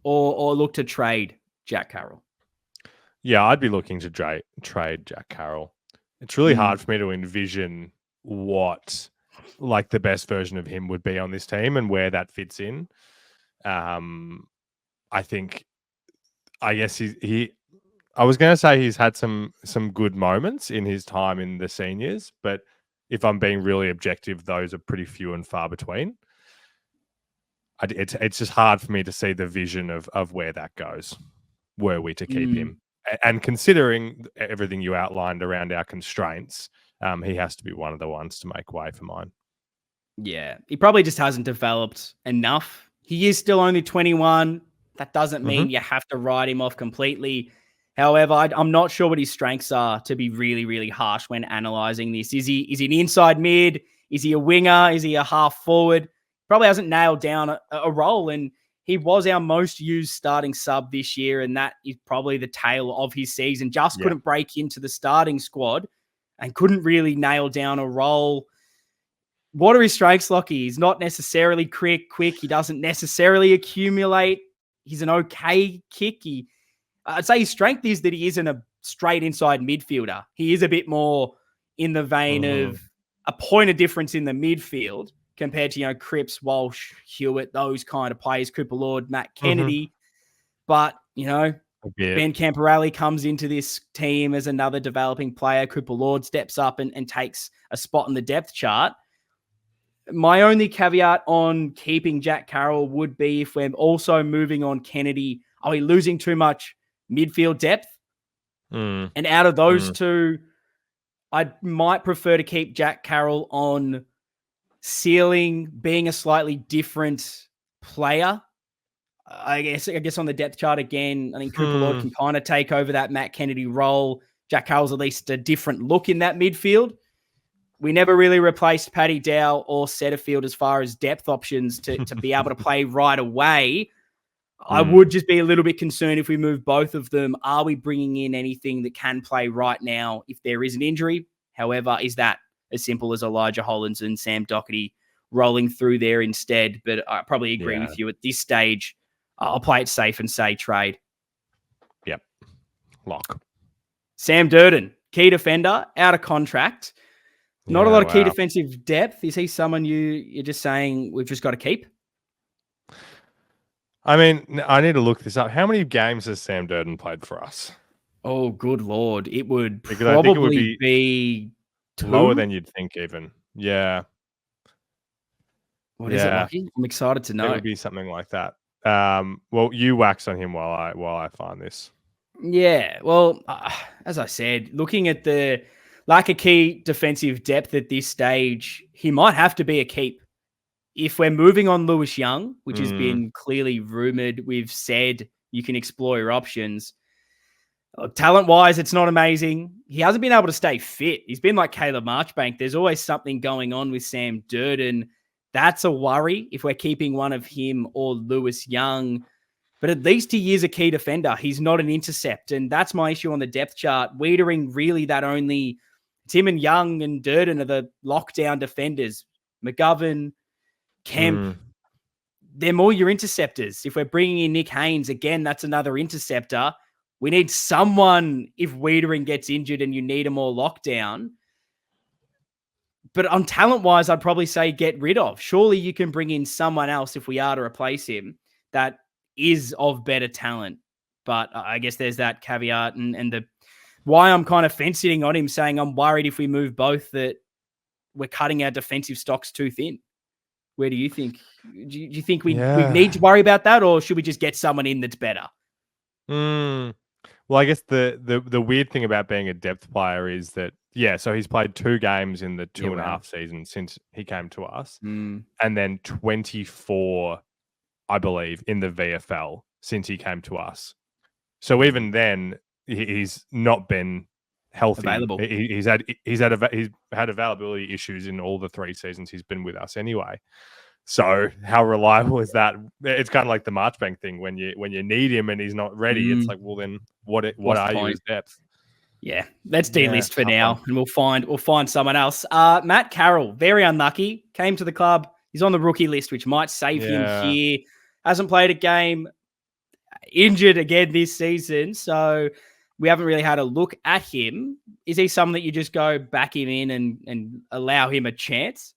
S1: or look to trade Jack Carroll?
S2: Yeah, I'd be looking to trade Jack Carroll. It's really hard for me to envision what like the best version of him would be on this team and where that fits in. I guess I was going to say he's had some good moments in his time in the seniors, but if I'm being really objective, those are pretty few and far between. It's just hard for me to see the vision of where that goes, were we to keep him. And considering everything you outlined around our constraints, he has to be one of the ones to make way for mine.
S1: Yeah, he probably just hasn't developed enough. He is still only 21. That doesn't mean you have to write him off completely. However, I'm not sure what his strengths are, to be really, really harsh when analysing this. Is he an inside mid? Is he a winger? Is he a half forward? Probably hasn't nailed down a role, and he was our most used starting sub this year, and that is probably the tail of his season. Just couldn't break into the starting squad and couldn't really nail down a role. What are his strengths, Lockie? He's not necessarily quick. He doesn't necessarily accumulate. He's an okay kick. I'd say his strength is that he isn't a straight inside midfielder. He is a bit more in the vein of a point of difference in the midfield compared to, Cripps, Walsh, Hewitt, those kind of players, Cripple Lord, Matt Kennedy. But, Ben Camporelli comes into this team as another developing player. Cripple Lord steps up and takes a spot in the depth chart. My only caveat on keeping Jack Carroll would be if we're also moving on Kennedy, are we losing too much midfield depth? And out of those two, I might prefer to keep Jack Carroll on ceiling, being a slightly different player. I guess on the depth chart again, I think Cooper Lord can kind of take over that Matt Kennedy role. Jack Carroll's at least a different look in that midfield. we never really replaced Paddy Dow or Setterfield as far as depth options to be able to play right away. I would just be a little bit concerned if we move both of them. Are we bringing in anything that can play right now if there is an injury? However, is that as simple as Elijah Hollins and Sam Doherty rolling through there instead? But I probably agree with you at this stage. I'll play it safe and say trade.
S2: Yep. Lock.
S1: Sam Durden, key defender, out of contract. Not a lot of key defensive depth. Is he someone you're just saying we've just got to keep?
S2: I mean, I need to look this up. How many games has Sam Durden played for us?
S1: Oh, good Lord. It would
S2: because I think it would
S1: be
S2: lower than you'd think even. Yeah.
S1: What is it, Lucky? I'm excited to know.
S2: It would be something like that. Well, you wax on him while I find this.
S1: Yeah. Well, as I said, looking at the lack of key defensive depth at this stage, he might have to be a keep. If we're moving on Lewis Young, which has been clearly rumoured, we've said you can explore your options. Talent-wise, it's not amazing. He hasn't been able to stay fit. He's been like Caleb Marchbank. There's always something going on with Sam Durden. That's a worry if we're keeping one of him or Lewis Young. But at least he is a key defender. He's not an intercept. And that's my issue on the depth chart. Wiedering really that only Tim and Young and Durden are the lockdown defenders. McGovern, Kemp, they're more your interceptors. If we're bringing in Nick Haynes, again, that's another interceptor. We need someone if Wiedering gets injured and you need a more lockdown. But on talent-wise, I'd probably say get rid of. Surely you can bring in someone else if we are to replace him that is of better talent. But I guess there's that caveat and the why I'm kind of fence-sitting on him, saying I'm worried if we move both that we're cutting our defensive stocks too thin. Where do you think? Do you think we need to worry about that, or should we just get someone in that's better?
S2: Well, I guess the weird thing about being a depth player is that, so he's played 2 games in the 2.5 seasons since he came to us, and then 24, I believe, in the VFL since he came to us. So even then, he's not been healthy.
S1: Available.
S2: He's had availability issues in all the 3 seasons he's been with us anyway. So how reliable is that? It's kind of like the Marchbank thing. When you need him and he's not ready, it's like, well, then what are you as depth?
S1: Yeah, let's delist for now, and we'll find someone else. Matt Carroll, very unlucky, came to the club. He's on the rookie list, which might save him here. Hasn't played a game, injured again this season, so we haven't really had a look at him. Is he someone that you just go back him in and allow him a chance?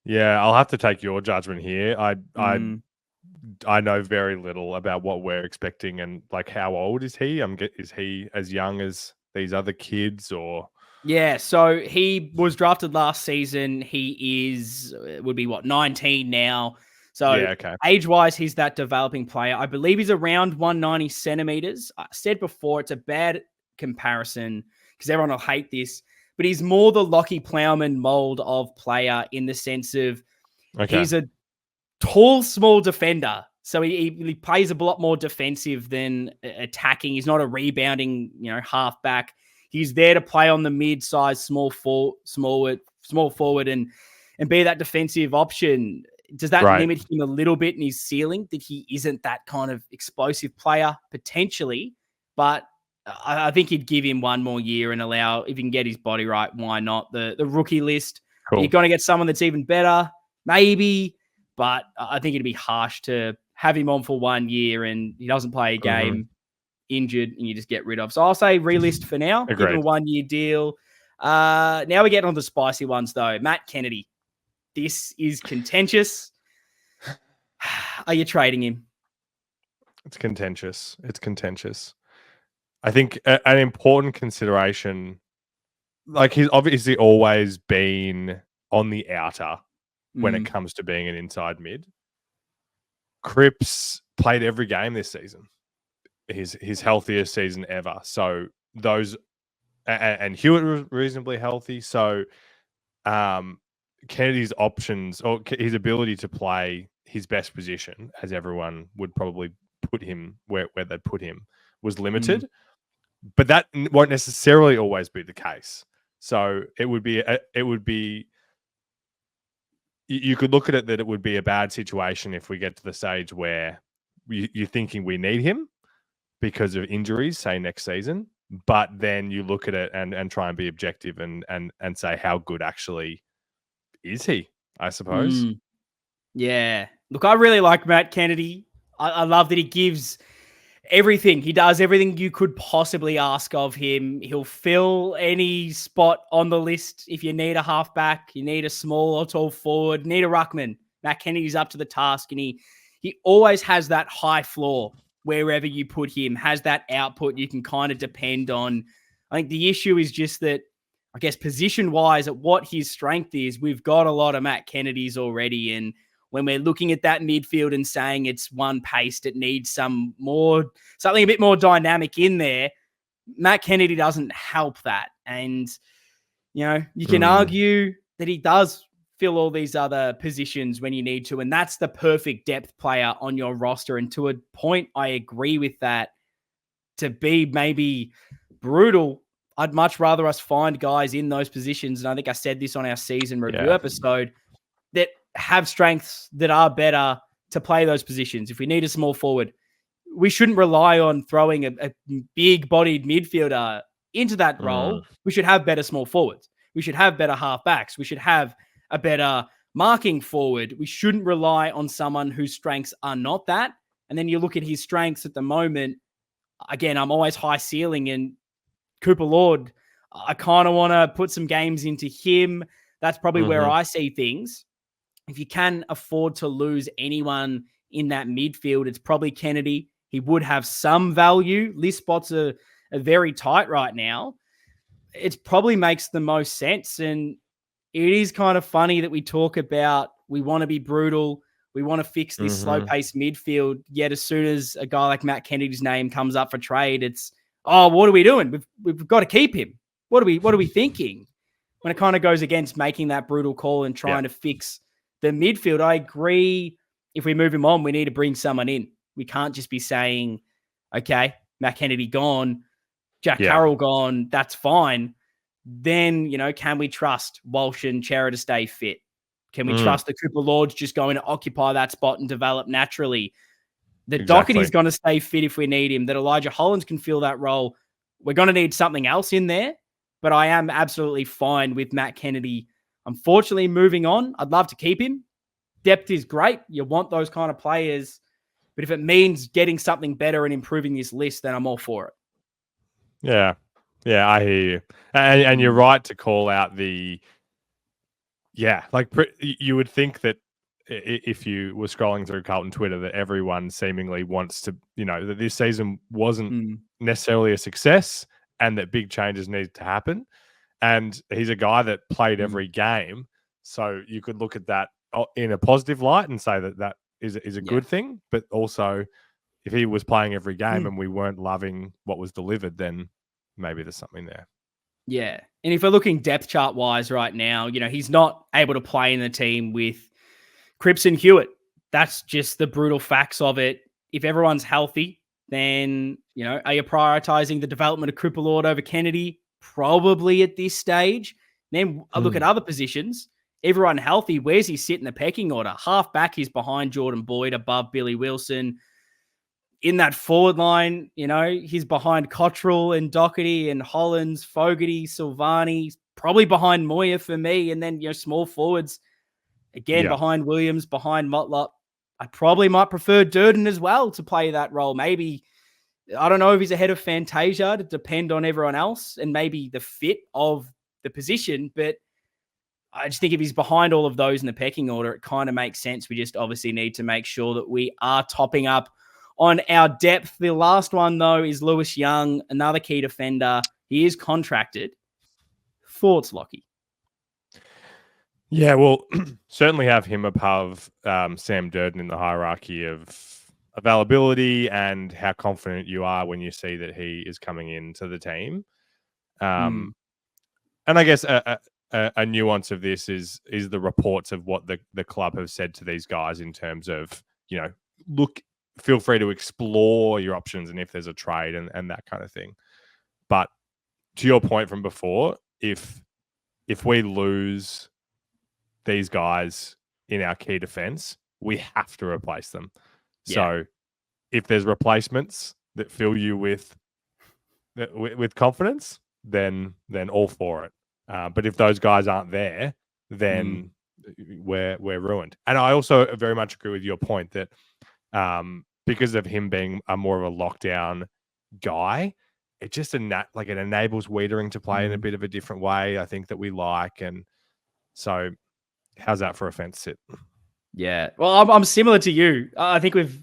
S2: Yeah, I'll have to take your judgment here. I know very little about what we're expecting and like how old is he? Is he as young as these other kids or?
S1: Yeah, so he was drafted last season. He would be 19 now. So age-wise, he's that developing player. I believe he's around 190 centimeters. I said before, it's a bad comparison because everyone will hate this, but he's more the Lockie Plowman mold of player in the sense of he's a tall, small defender. So he plays a lot more defensive than attacking. He's not a rebounding, halfback. He's there to play on the mid-size, small forward, and be that defensive option. Does that limit him a little bit in his ceiling that he isn't that kind of explosive player potentially? But I think he'd give him one more year and allow, if he can get his body right, why not? The rookie list. Cool. You're going to get someone that's even better, maybe, but I think it'd be harsh to have him on for 1 year and he doesn't play a game, injured, and you just get rid of. So I'll say relist for now. Give him a 1 year deal. Now we're getting on the spicy ones though. Matt Kennedy. This is contentious. Are you trading him?
S2: It's contentious. I think an important consideration, like he's obviously always been on the outer when it comes to being an inside mid. Cripps played every game this season. His healthiest season ever. So those, and Hewitt was reasonably healthy. So Kennedy's options or his ability to play his best position, as everyone would probably put him where they'd put him, was limited. But that won't necessarily always be the case. So it would be you could look at it that it would be a bad situation if we get to the stage where you're thinking we need him because of injuries, say next season, but then you look at it and try and be objective and say how good actually is he, I suppose.
S1: Yeah. Look, I really like Matt Kennedy. I love that he gives everything. He does everything you could possibly ask of him. He'll fill any spot on the list. If you need a halfback, you need a small or tall forward, need a ruckman, Matt Kennedy's up to the task, and he always has that high floor wherever you put him, has that output you can kind of depend on. I think the issue is just that, I guess, position-wise, at what his strength is, we've got a lot of Matt Kennedys already, and when we're looking at that midfield and saying it's one-paced, it needs something a bit more dynamic in there, Matt Kennedy doesn't help that. And, you can argue that he does fill all these other positions when you need to, and that's the perfect depth player on your roster. And to a point, I agree with that. To be maybe brutal, I'd much rather us find guys in those positions, and I think I said this on our season review episode, that have strengths that are better to play those positions. If we need a small forward, we shouldn't rely on throwing a big-bodied midfielder into that role. We should have better small forwards. We should have better halfbacks. We should have a better marking forward. We shouldn't rely on someone whose strengths are not that. And then you look at his strengths at the moment. Again, I'm always high ceiling, and Cooper Lord, I kind of want to put some games into him. That's probably where I see things. If you can afford to lose anyone in that midfield, it's probably Kennedy. He would have some value. List spots are very tight right now. It probably makes the most sense. And it is kind of funny that we talk about we want to be brutal. We want to fix this slow-paced midfield. Yet as soon as a guy like Matt Kennedy's name comes up for trade, it's, oh, what are we doing? We've got to keep him. What are we thinking? When it kind of goes against making that brutal call and trying to fix the midfield, I agree. If we move him on, we need to bring someone in. We can't just be saying, okay, Matt Kennedy gone, Jack Carroll gone, that's fine. Then, can we trust Walsh and Chera to stay fit? Can we trust that Cooper Lord's just going to occupy that spot and develop naturally? That Doherty's going to stay fit if we need him, that Elijah Hollands can fill that role. We're going to need something else in there, but I am absolutely fine with Matt Kennedy. Unfortunately, moving on, I'd love to keep him. Depth is great. You want those kind of players. But if it means getting something better and improving this list, then I'm all for it.
S2: Yeah. Yeah, I hear you. And you're right to call out you would think that if you were scrolling through Carlton Twitter that everyone seemingly wants to, that this season wasn't necessarily a success and that big changes needed to happen. And he's a guy that played every game. So you could look at that in a positive light and say that is a good thing. But also, if he was playing every game and we weren't loving what was delivered, then maybe there's something there.
S1: Yeah. And if we're looking depth chart wise right now, he's not able to play in the team with Cripps and Hewitt. That's just the brutal facts of it. If everyone's healthy, then, are you prioritizing the development of Cooper Lord over Kennedy? Probably at this stage. Then I look at other positions. Everyone healthy, where's he sit in the pecking order? Half back, he's behind Jordan Boyd, above Billy Wilson. In that forward line, he's behind Cottrell and Doherty and Hollands, Fogarty, Silvani, probably behind Moyer for me. And then, small forwards, again, behind Williams, behind Motlop. I probably might prefer Durden as well to play that role. Maybe, I don't know if he's ahead of Fantasia, to depend on everyone else and maybe the fit of the position. But I just think if he's behind all of those in the pecking order, it kind of makes sense. We just obviously need to make sure that we are topping up on our depth. The last one, though, is Lewis Young, another key defender. He is contracted. Thoughts, Lockie?
S2: Yeah, well, certainly have him above Sam Durden in the hierarchy of availability and how confident you are when you see that he is coming into the team. And I guess a nuance of this is the reports of what the club have said to these guys in terms of, look, feel free to explore your options and if there's a trade and that kind of thing. But to your point from before, if if we lose these guys in our key defense, we have to replace them.
S1: Yeah.
S2: So if there's replacements that fill you with confidence, then all for it. But if those guys aren't there, then we're ruined. And I also very much agree with your point that because of him being a more of a lockdown guy, it just it enables Wiedering to play in a bit of a different way, I think, that we like. And so how's that for a fence sit?
S1: Yeah. Well, I'm similar to you. I think we've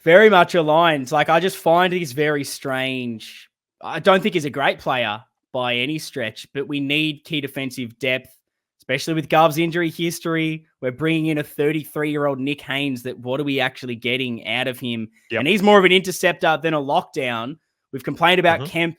S1: very much aligned. Like, I just find he's very strange. I don't think he's a great player by any stretch, but we need key defensive depth, especially with Gov's injury history. We're bringing in a 33-year-old Nick Haynes. That what are we actually getting out of him?
S2: Yep.
S1: And he's more of an interceptor than a lockdown. We've complained about Kemp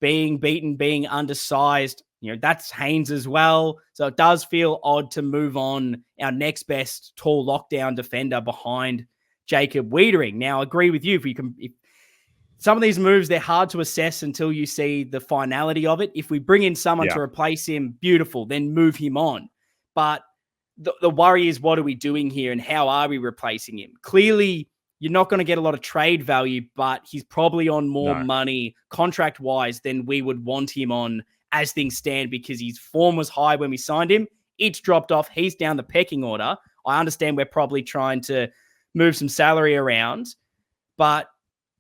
S1: being beaten, being undersized. That's Haynes as well. So it does feel odd to move on our next best tall lockdown defender behind Jacob Wiedering. Now, I agree with you. If some of these moves, they're hard to assess until you see the finality of it. If we bring in someone to replace him, beautiful, then move him on. But the worry is, what are we doing here and how are we replacing him? Clearly, you're not going to get a lot of trade value, but he's probably on more money contract-wise than we would want him on as things stand, because his form was high when we signed him. It's dropped off. He's down the pecking order. I understand we're probably trying to move some salary around, but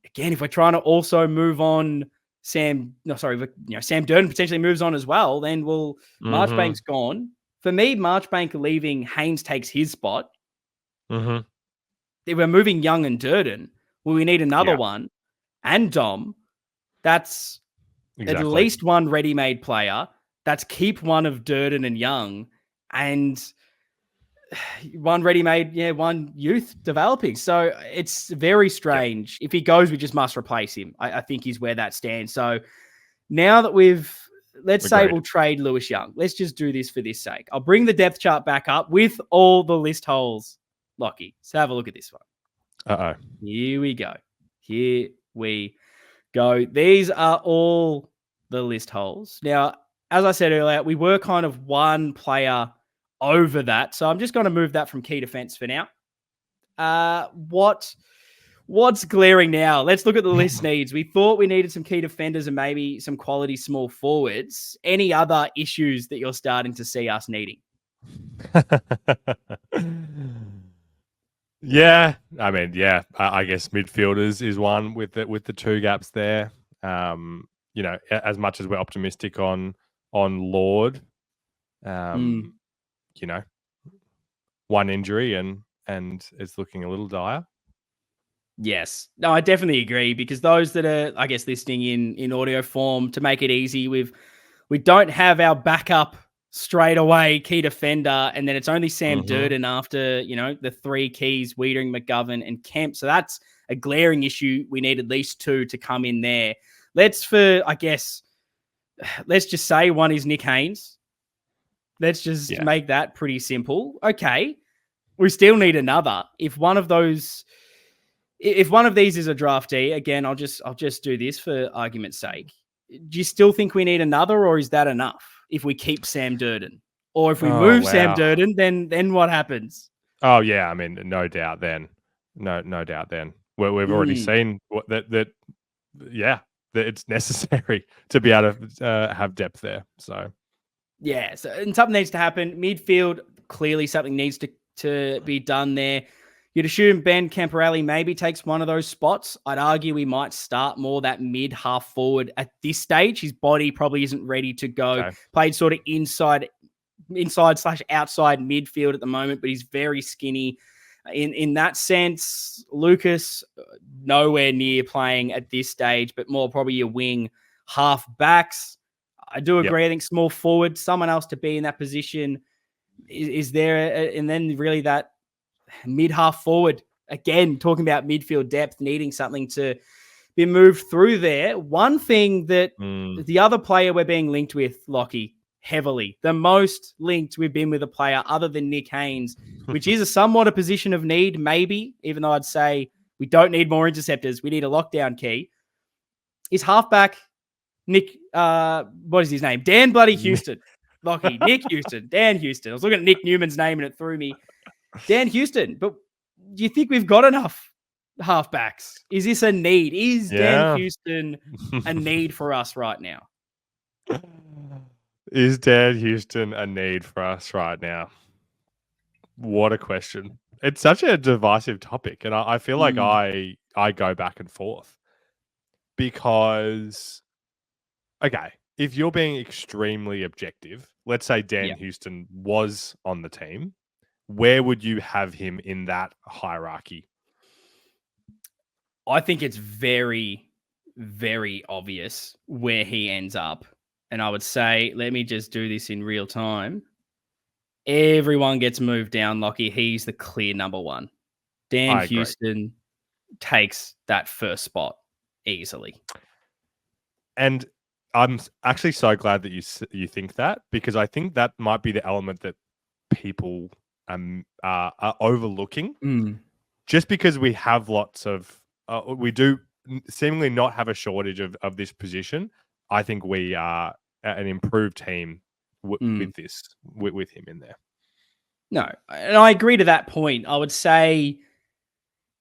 S1: again, if we're trying to also move on Sam Durden potentially moves on as well, then Marchbank's gone. For me, Marchbank leaving, Haynes takes his spot. If we're moving Young and Durden, we need another one. And Dom, that's at least one ready-made player. That's keep one of Durden and Young, and one ready-made, one youth developing. So it's very strange. If he goes, we just must replace him. I think is where that stands. So now that let's say we'll trade Lewis Young. Let's just do this for this sake. I'll bring the depth chart back up with all the list holes. Lockie, let's have a look at this one.
S2: Uh-oh.
S1: Here we go. These are all the list holes. Now, as I said earlier, we were kind of one player over that. So I'm just going to move that from key defense for now. What's glaring now? Let's look at the list needs. We thought we needed some key defenders and maybe some quality small forwards. Any other issues that you're starting to see us needing?
S2: I guess midfielders is one with the two gaps there. As much as we're optimistic on Lord, one injury and it's looking a little dire.
S1: Yes. No, I definitely agree, because those that are, I guess, listening in audio form, to make it easy, we don't have our backup straight away key defender, and then it's only Sam Durden after, the three keys, Wiedering, McGovern, and Kemp. So that's a glaring issue. We need at least two to come in there. Let's just say one is Nick Haynes. Let's just make that pretty simple. Okay. We still need another. If one of these is a draftee, again, I'll just do this for argument's sake. Do you still think we need another, or is that enough if we keep Sam Durden? Or if we move Sam Durden, then what happens?
S2: Oh yeah, I mean, no doubt then. No doubt then. We've already seen that it's necessary to be able to have depth there. So
S1: yeah, and something needs to happen. Midfield, clearly something needs to be done there. You'd assume Ben Camporelli maybe takes one of those spots. I'd argue we might start more that mid half forward at this stage. His body probably isn't ready to go. Okay. Played sort of inside/outside midfield at the moment, but he's very skinny. In that sense, Lucas, nowhere near playing at this stage, but more probably a wing half backs. I do agree. I think small forward, someone else to be in that position is there. And then really that mid half forward, again, talking about midfield depth, needing something to be moved through there. One thing that the other player we're being linked with, Lockie, heavily, the most linked we've been with a player other than Nick Haynes, which is a somewhat a position of need, maybe, even though I'd say we don't need more interceptors. We need a lockdown key. Is halfback Nick, what is his name? Dan Bloody Houston. Lockie, Nick Houston, Dan Houston. I was looking at Nick Newman's name and it threw me. Dan Houston. But do you think we've got enough halfbacks? Is this a need? Is Dan Houston a need for us right now?
S2: Is Dan Houston a need for us right now? What a question. It's such a divisive topic. And I feel like I go back and forth. Because, okay, if you're being extremely objective, let's say Dan Houston was on the team, where would you have him in that hierarchy?
S1: I think it's very, very obvious where he ends up. And I would say, let me just do this in real time. Everyone gets moved down, Lockie. He's the clear number one. Dan Houston takes that first spot easily. And
S2: I'm actually so glad that you think that, because I think that might be the element that people are overlooking. Just because we have lots of, we do seemingly not have a shortage of this position. I think we are an improved team with him in there.
S1: No, and I agree to that point. I would say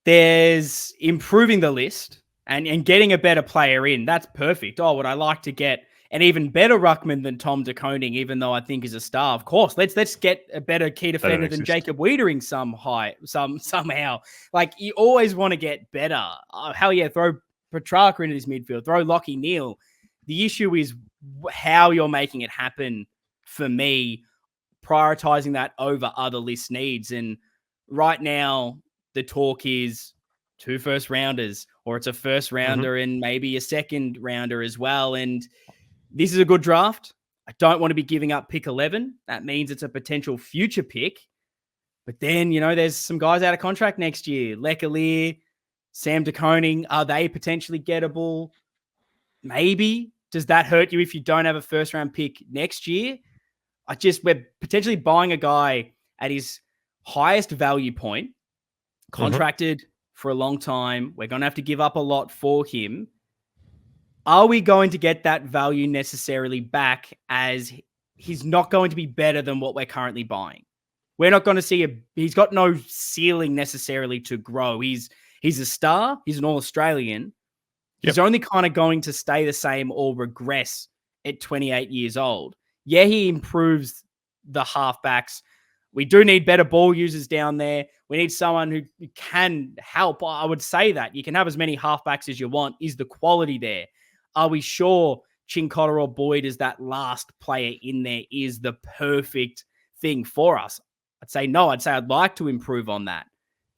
S1: there's improving the list and getting a better player in. That's perfect. Oh, would I like to get an even better ruckman than Tom De Koning, even though I think he's a star? Of course, let's get a better key defender than Jacob Wiedering somehow. Like, you always want to get better. Hell yeah, throw Petrarca into this midfield, throw Lockie Neal. The issue is how you're making it happen for me, prioritizing that over other list needs. And right now, the talk is 2 first rounders, or it's a first rounder and maybe a second rounder as well. And this is a good draft. I don't want to be giving up pick 11. That means it's a potential future pick. But then, there's some guys out of contract next year. Leclerc, Sam De Koning, are they potentially gettable? Maybe. Does that hurt you if you don't have a first round pick next year? We're potentially buying a guy at his highest value point, contracted for a long time. We're going to have to give up a lot for him. Are we going to get that value necessarily back, as he's not going to be better than what we're currently buying? We're not going to see he's got no ceiling necessarily to grow. He's a star. He's an All-Australian. He's only kind of going to stay the same or regress at 28 years old. Yeah, he improves the halfbacks. We do need better ball users down there. We need someone who can help. I would say that. You can have as many halfbacks as you want. Is the quality there? Are we sure Chincotta or Boyd is that last player in there is the perfect thing for us? I'd say no. I'd say I'd like to improve on that.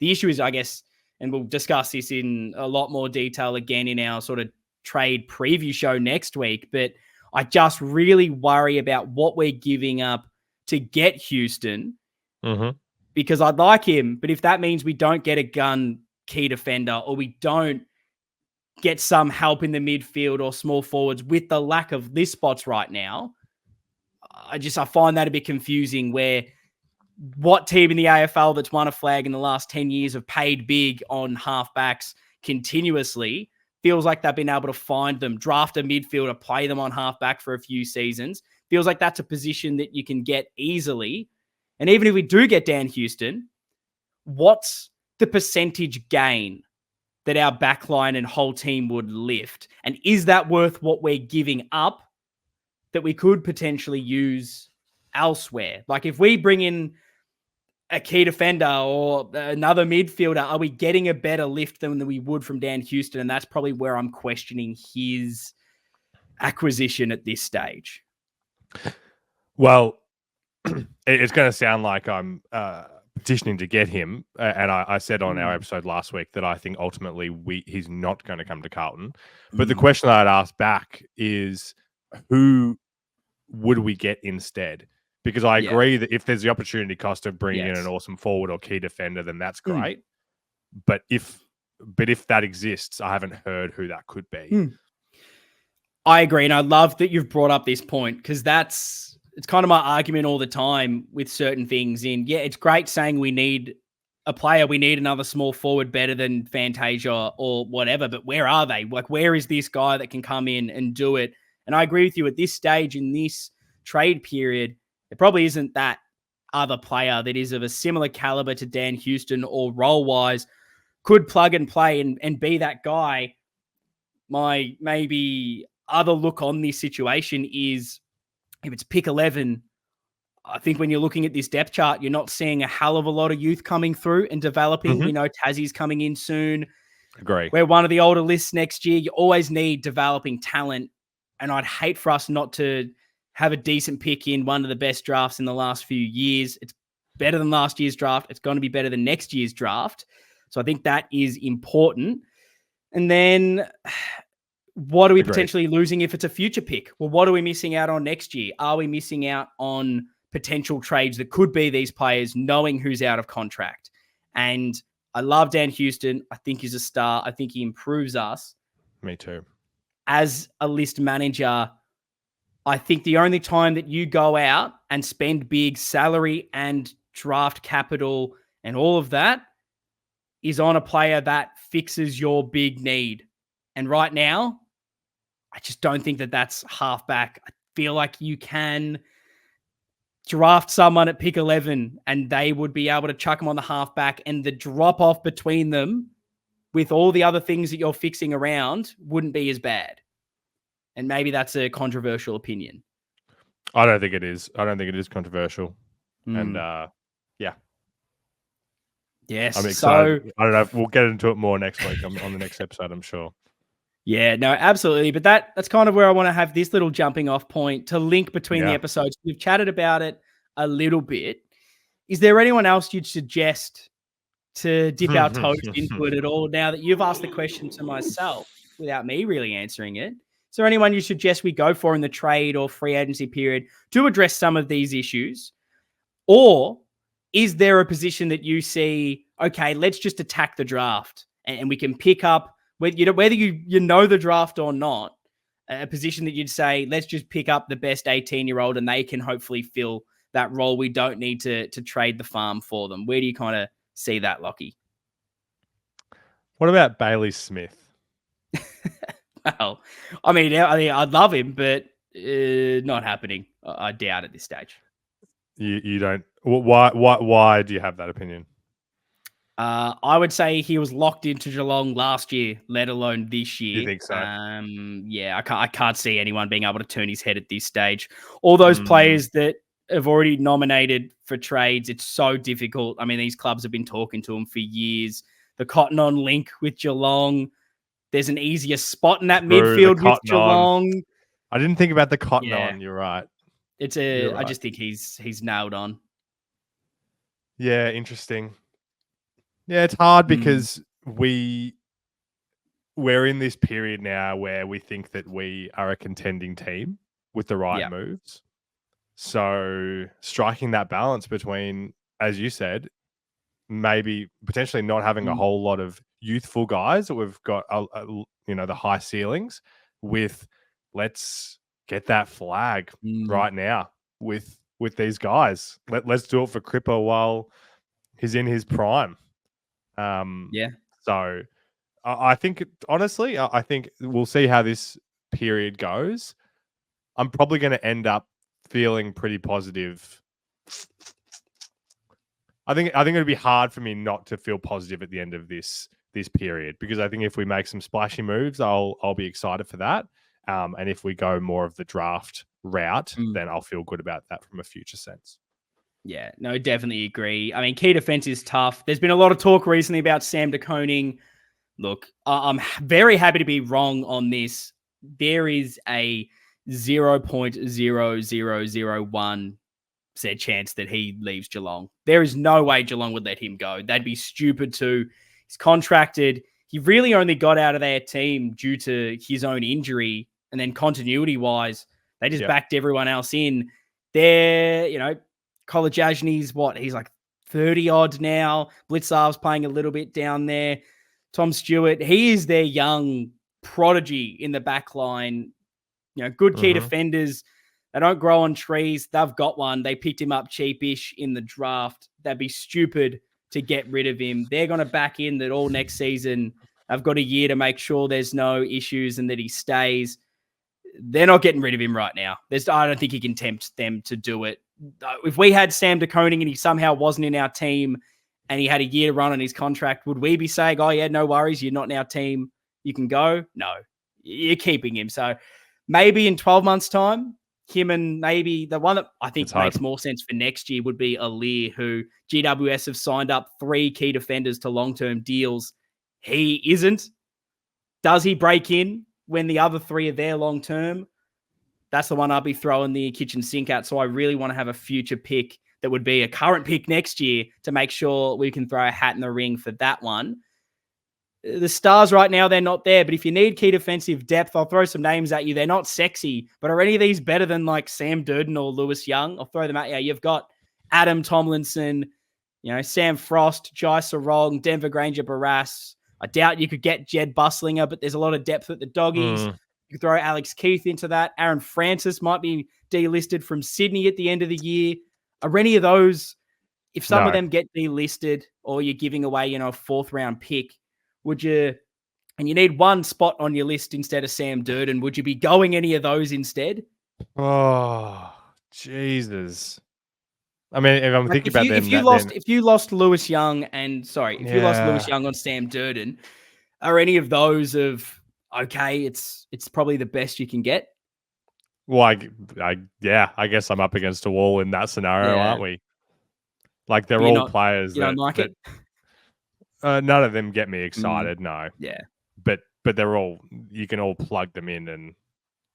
S1: The issue is, I guess, and we'll discuss this in a lot more detail again in our sort of trade preview show next week, but I just really worry about what we're giving up to get Houston, because I'd like him, but if that means we don't get a gun key defender, or we don't get some help in the midfield or small forwards with the lack of list spots right now, I find that a bit confusing, where what team in the AFL that's won a flag in the last 10 years have paid big on halfbacks continuously feels like they've been able to find them, draft a midfielder, play them on halfback for a few seasons. Feels like that's a position that you can get easily. And even if we do get Dan Houston, what's the percentage gain that our backline and whole team would lift? And is that worth what we're giving up that we could potentially use elsewhere? Like, if we bring in a key defender or another midfielder, are we getting a better lift than we would from Dan Houston? And that's probably where I'm questioning his acquisition at this stage.
S2: Well, it's going to sound like I'm petitioning to get him. And I said on our episode last week that I think ultimately he's not going to come to Carlton. But the question I'd ask back is, who would we get instead? Because I agree that if there's the opportunity cost of bringing in an awesome forward or key defender, then that's great. But if that exists, I haven't heard who that could be.
S1: I agree. And I love that you've brought up this point, because it's kind of my argument all the time with certain things. It's great saying we need a player, we need another small forward better than Fantasia or whatever, but where are they? Like, where is this guy that can come in and do it? And I agree with you at this stage in this trade period, there probably isn't that other player that is of a similar caliber to Dan Houston or role-wise could plug and play and be that guy. My maybe other look on this situation is if it's pick 11, I think when you're looking at this depth chart, you're not seeing a hell of a lot of youth coming through and developing.
S2: Mm-hmm.
S1: We know Tassie's coming in soon.
S2: Agree.
S1: We're one of the older lists next year. You always need developing talent. And I'd hate for us not to have a decent pick in one of the best drafts in the last few years. It's better than last year's draft. It's going to be better than next year's draft. So I think that is important. And then what are we potentially losing if it's a future pick? Well, what are we missing out on next year? Are we missing out on potential trades that could be these players knowing who's out of contract? And I love Dan Houston. I think he's a star. I think he improves us.
S2: Me too.
S1: As a list manager, I think the only time that you go out and spend big salary and draft capital and all of that is on a player that fixes your big need. And right now, I just don't think that that's halfback. I feel like you can draft someone at pick 11 and they would be able to chuck them on the halfback, and the drop off between them with all the other things that you're fixing around wouldn't be as bad. And maybe that's a controversial opinion.
S2: I don't think it is. I don't think it is controversial. And yeah.
S1: Yes.
S2: I'm excited. So, I don't know. We'll get into it more next week on the next episode, I'm sure.
S1: Yeah, no, absolutely. But that's kind of where I want to have this little jumping off point to link between the episodes. We've chatted about it a little bit. Is there anyone else you'd suggest to dip our toes into it at all now that you've asked the question to myself without me really answering it? Is there anyone you suggest we go for in the trade or free agency period to address some of these issues? Or is there a position that you see, okay, let's just attack the draft and we can pick up, whether you know the draft or not, a position that you'd say, let's just pick up the best 18-year-old and they can hopefully fill that role. We don't need to trade the farm for them. Where do you kind of see that, Lockie?
S2: What about Bailey Smith?
S1: Well, I mean, I'd love him, but not happening. I doubt at this stage.
S2: You don't. Why do you have that opinion?
S1: I would say he was locked into Geelong last year, let alone this year.
S2: You think so?
S1: Yeah, I can't see anyone being able to turn his head at this stage. All those players that have already nominated for trades, it's so difficult. I mean, these clubs have been talking to him for years. The Cotton On link with Geelong. There's an easier spot in that midfield with Geelong.
S2: I didn't think about the Cotton On. You're right.
S1: I just think he's nailed on.
S2: Yeah, interesting. Yeah, it's hard because we're in this period now where we think that we are a contending team with the right moves. So striking that balance between, as you said, maybe potentially not having a whole lot of youthful guys that we've got, the high ceilings, with let's get that flag right now with these guys. Let's do it for Cripper while he's in his prime. So I think, honestly, I think we'll see how this period goes. I'm probably going to end up feeling pretty positive. I think it'd be hard for me not to feel positive at the end of this period, because I think if we make some splashy moves, I'll be excited for that. And if we go more of the draft route, then I'll feel good about that from a future sense.
S1: Yeah, no, definitely agree. I mean, key defense is tough. There's been a lot of talk recently about Sam de Koning. Look, I'm very happy to be wrong on this. There is a 0.0001 chance that he leaves Geelong. There is no way Geelong would let him go. That'd be stupid too. He's contracted. He really only got out of their team due to his own injury. And then continuity-wise, they just backed everyone else in. They're, Kolajajni's he's like 30-odd now. Blitzarv's playing a little bit down there. Tom Stewart, he is their young prodigy in the back line. Good key defenders. They don't grow on trees. They've got one. They picked him up cheapish in the draft. That'd be stupid to get rid of him. They're going to back in that all next season. I've got a year to make sure there's no issues and that he stays. they're not getting rid of him right now. I don't think he can tempt them to do it. If we had Sam De Koning and he somehow wasn't in our team and he had a year to run on his contract, would we be saying, oh, yeah, no worries, you're not in our team, you can go? No, you're keeping him. So maybe in 12 months' time, him and maybe the one that I think makes more sense for next year would be Alir, who GWS have signed up 3 key defenders to long-term deals. He isn't. Does he break in when the other 3 are there long-term? That's the one I'll be throwing the kitchen sink at. So I really want to have a future pick that would be a current pick next year to make sure we can throw a hat in the ring for that one. The stars right now, they're not there. But if you need key defensive depth, I'll throw some names at you. They're not sexy, but are any of these better than like Sam Durden or Lewis Young? I'll throw them at you. You've got Adam Tomlinson, Sam Frost, Jai Sarong, Denver Granger Barras. I doubt you could get Jed Buslinger, but there's a lot of depth at the doggies. You could throw Alex Keith into that. Aaron Francis might be delisted from Sydney at the end of the year. Are any of those, if some of them get delisted or you're giving away, a 4th round pick, would you, and you need one spot on your list instead of Sam Durden, would you be going any of those instead?
S2: Oh, Jesus. I mean, if I'm thinking about them,
S1: if you lost Lewis Young if you lost Lewis Young on Sam Durden, are any of those okay, it's probably the best you can get?
S2: Well, I guess I'm up against a wall in that scenario, aren't we? Like they're all players
S1: you don't like it.
S2: None of them get me excited. No.
S1: Yeah.
S2: But they're all, you can all plug them in, and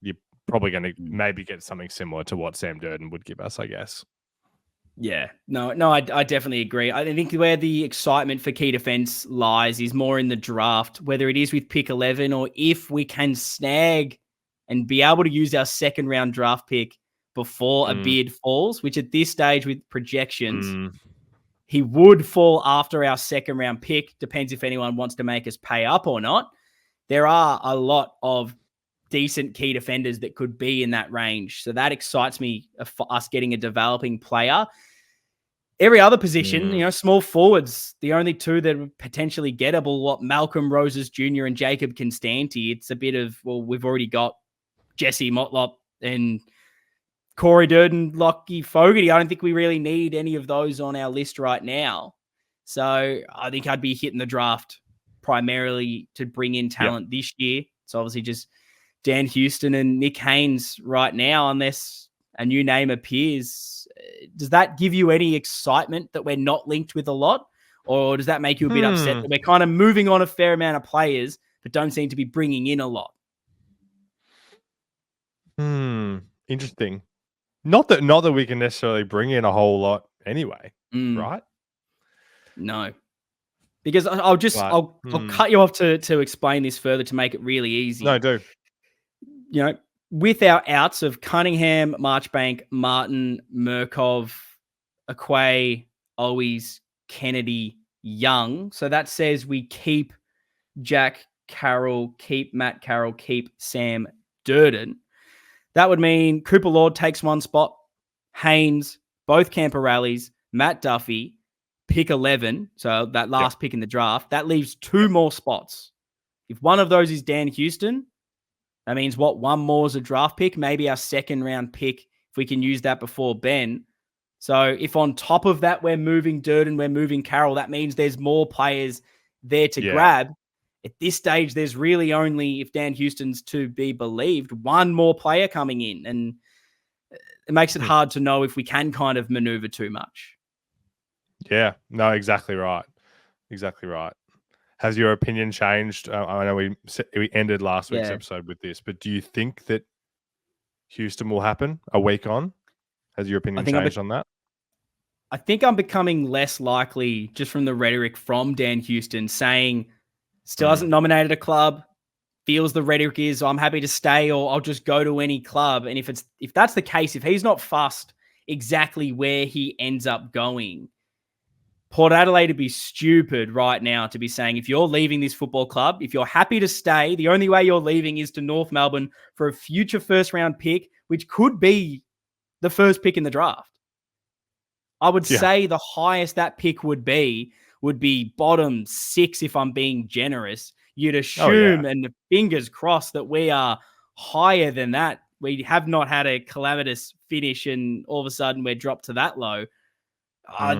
S2: you're probably going to maybe get something similar to what Sam Durden would give us, I guess.
S1: Yeah, no, I definitely agree. I think where the excitement for key defense lies is more in the draft, whether it is with pick 11 or if we can snag and be able to use our 2nd round draft pick before a bid falls, which at this stage with projections, he would fall after our 2nd round pick. Depends if anyone wants to make us pay up or not. There are a lot of decent key defenders that could be in that range. So that excites me for us getting a developing player. Every other position, small forwards, the only 2 that are potentially gettable, Malcolm Roses Jr. and Jacob Constanti. It's a bit of, we've already got Jesse Motlop and Corey Durden, Lockie Fogarty. I don't think we really need any of those on our list right now. So I think I'd be hitting the draft primarily to bring in talent this year. So obviously just Dan Houston and Nick Haynes right now, unless a new name appears. Does that give you any excitement that we're not linked with a lot? Or does that make you a bit upset that we're kind of moving on a fair amount of players, but don't seem to be bringing in a lot?
S2: Interesting. Not that we can necessarily bring in a whole lot anyway, right?
S1: No. Because I'll cut you off to explain this further to make it really easy.
S2: No, do.
S1: With our outs of Cunningham, Marchbank, Martin, Murkov, Aquay, Owies, Kennedy, Young. So that says we keep Jack Carroll, keep Matt Carroll, keep Sam Durden. That would mean Cooper Lord takes 1 spot, Haynes, both Camporellis, Matt Duffy, pick 11. So that last pick in the draft, that leaves 2 more spots. If one of those is Dan Houston, that means one more is a draft pick, maybe our 2nd round pick, if we can use that before Ben. So if on top of that, we're moving Durden, we're moving Carroll, that means there's more players there to grab. At this stage, there's really only, if Dan Houston's to be believed, 1 more player coming in. And it makes it hard to know if we can kind of maneuver too much.
S2: Yeah, no, exactly right. Exactly right. Has your opinion changed? I know we ended last week's episode with this, but do you think that Houston will happen a week on? Has your opinion changed on that?
S1: I think I'm becoming less likely just from the rhetoric from Dan Houston saying still hasn't nominated a club, feels the rhetoric is I'm happy to stay or I'll just go to any club. And if that's the case, if he's not fussed exactly where he ends up going, Port Adelaide would be stupid right now to be saying, if you're leaving this football club, if you're happy to stay, the only way you're leaving is to North Melbourne for a future 1st round pick, which could be the 1st pick in the draft. I would say the highest that pick would be bottom 6 if I'm being generous. You'd assume and the fingers crossed that we are higher than that. We have not had a calamitous finish and all of a sudden we're dropped to that low.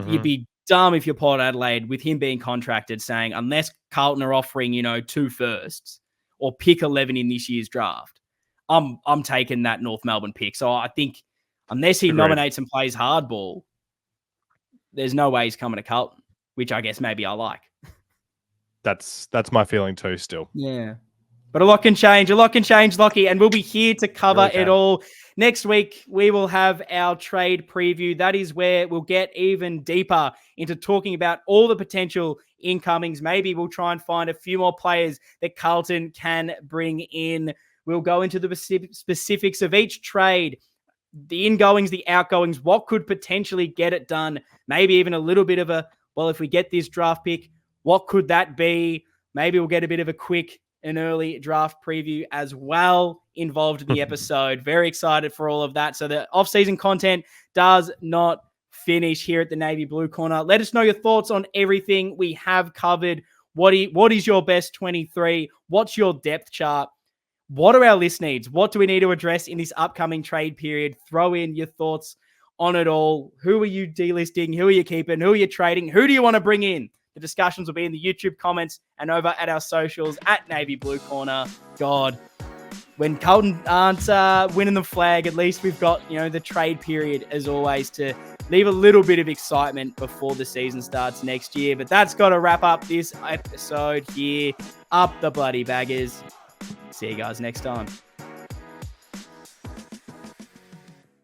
S1: You'd be dumb if you're Port Adelaide with him being contracted saying, unless Carlton are offering, 2 firsts or pick 11 in this year's draft, I'm taking that North Melbourne pick. So I think unless he nominates and plays hardball, there's no way he's coming to Carlton, which I guess maybe I like.
S2: That's my feeling too still.
S1: Yeah. But a lot can change, Lockie, and we'll be here to cover it all. Next week, we will have our trade preview. That is where we'll get even deeper into talking about all the potential incomings. Maybe we'll try and find a few more players that Carlton can bring in. We'll go into the specifics of each trade, the ingoings, the outgoings, what could potentially get it done. Maybe even a little bit of if we get this draft pick, what could that be? Maybe we'll get a bit of a quick and early draft preview as well involved in the episode. Very excited for all of that. So the off-season content does not finish here at the Navy Blue Corner. Let us know your thoughts on everything we have covered. What is your best 23? What's your depth chart? What are our list needs? What do we need to address in this upcoming trade period? Throw in your thoughts on it all. Who are you delisting? Who are you keeping? Who are you trading? Who do you want to bring in? The discussions will be in the YouTube comments and over at our socials at Navy Blue Corner. God, when Carlton aren't winning the flag, at least we've got, the trade period as always to leave a little bit of excitement before the season starts next year. But that's got to wrap up this episode here. Up the bloody baggers. See you guys next time.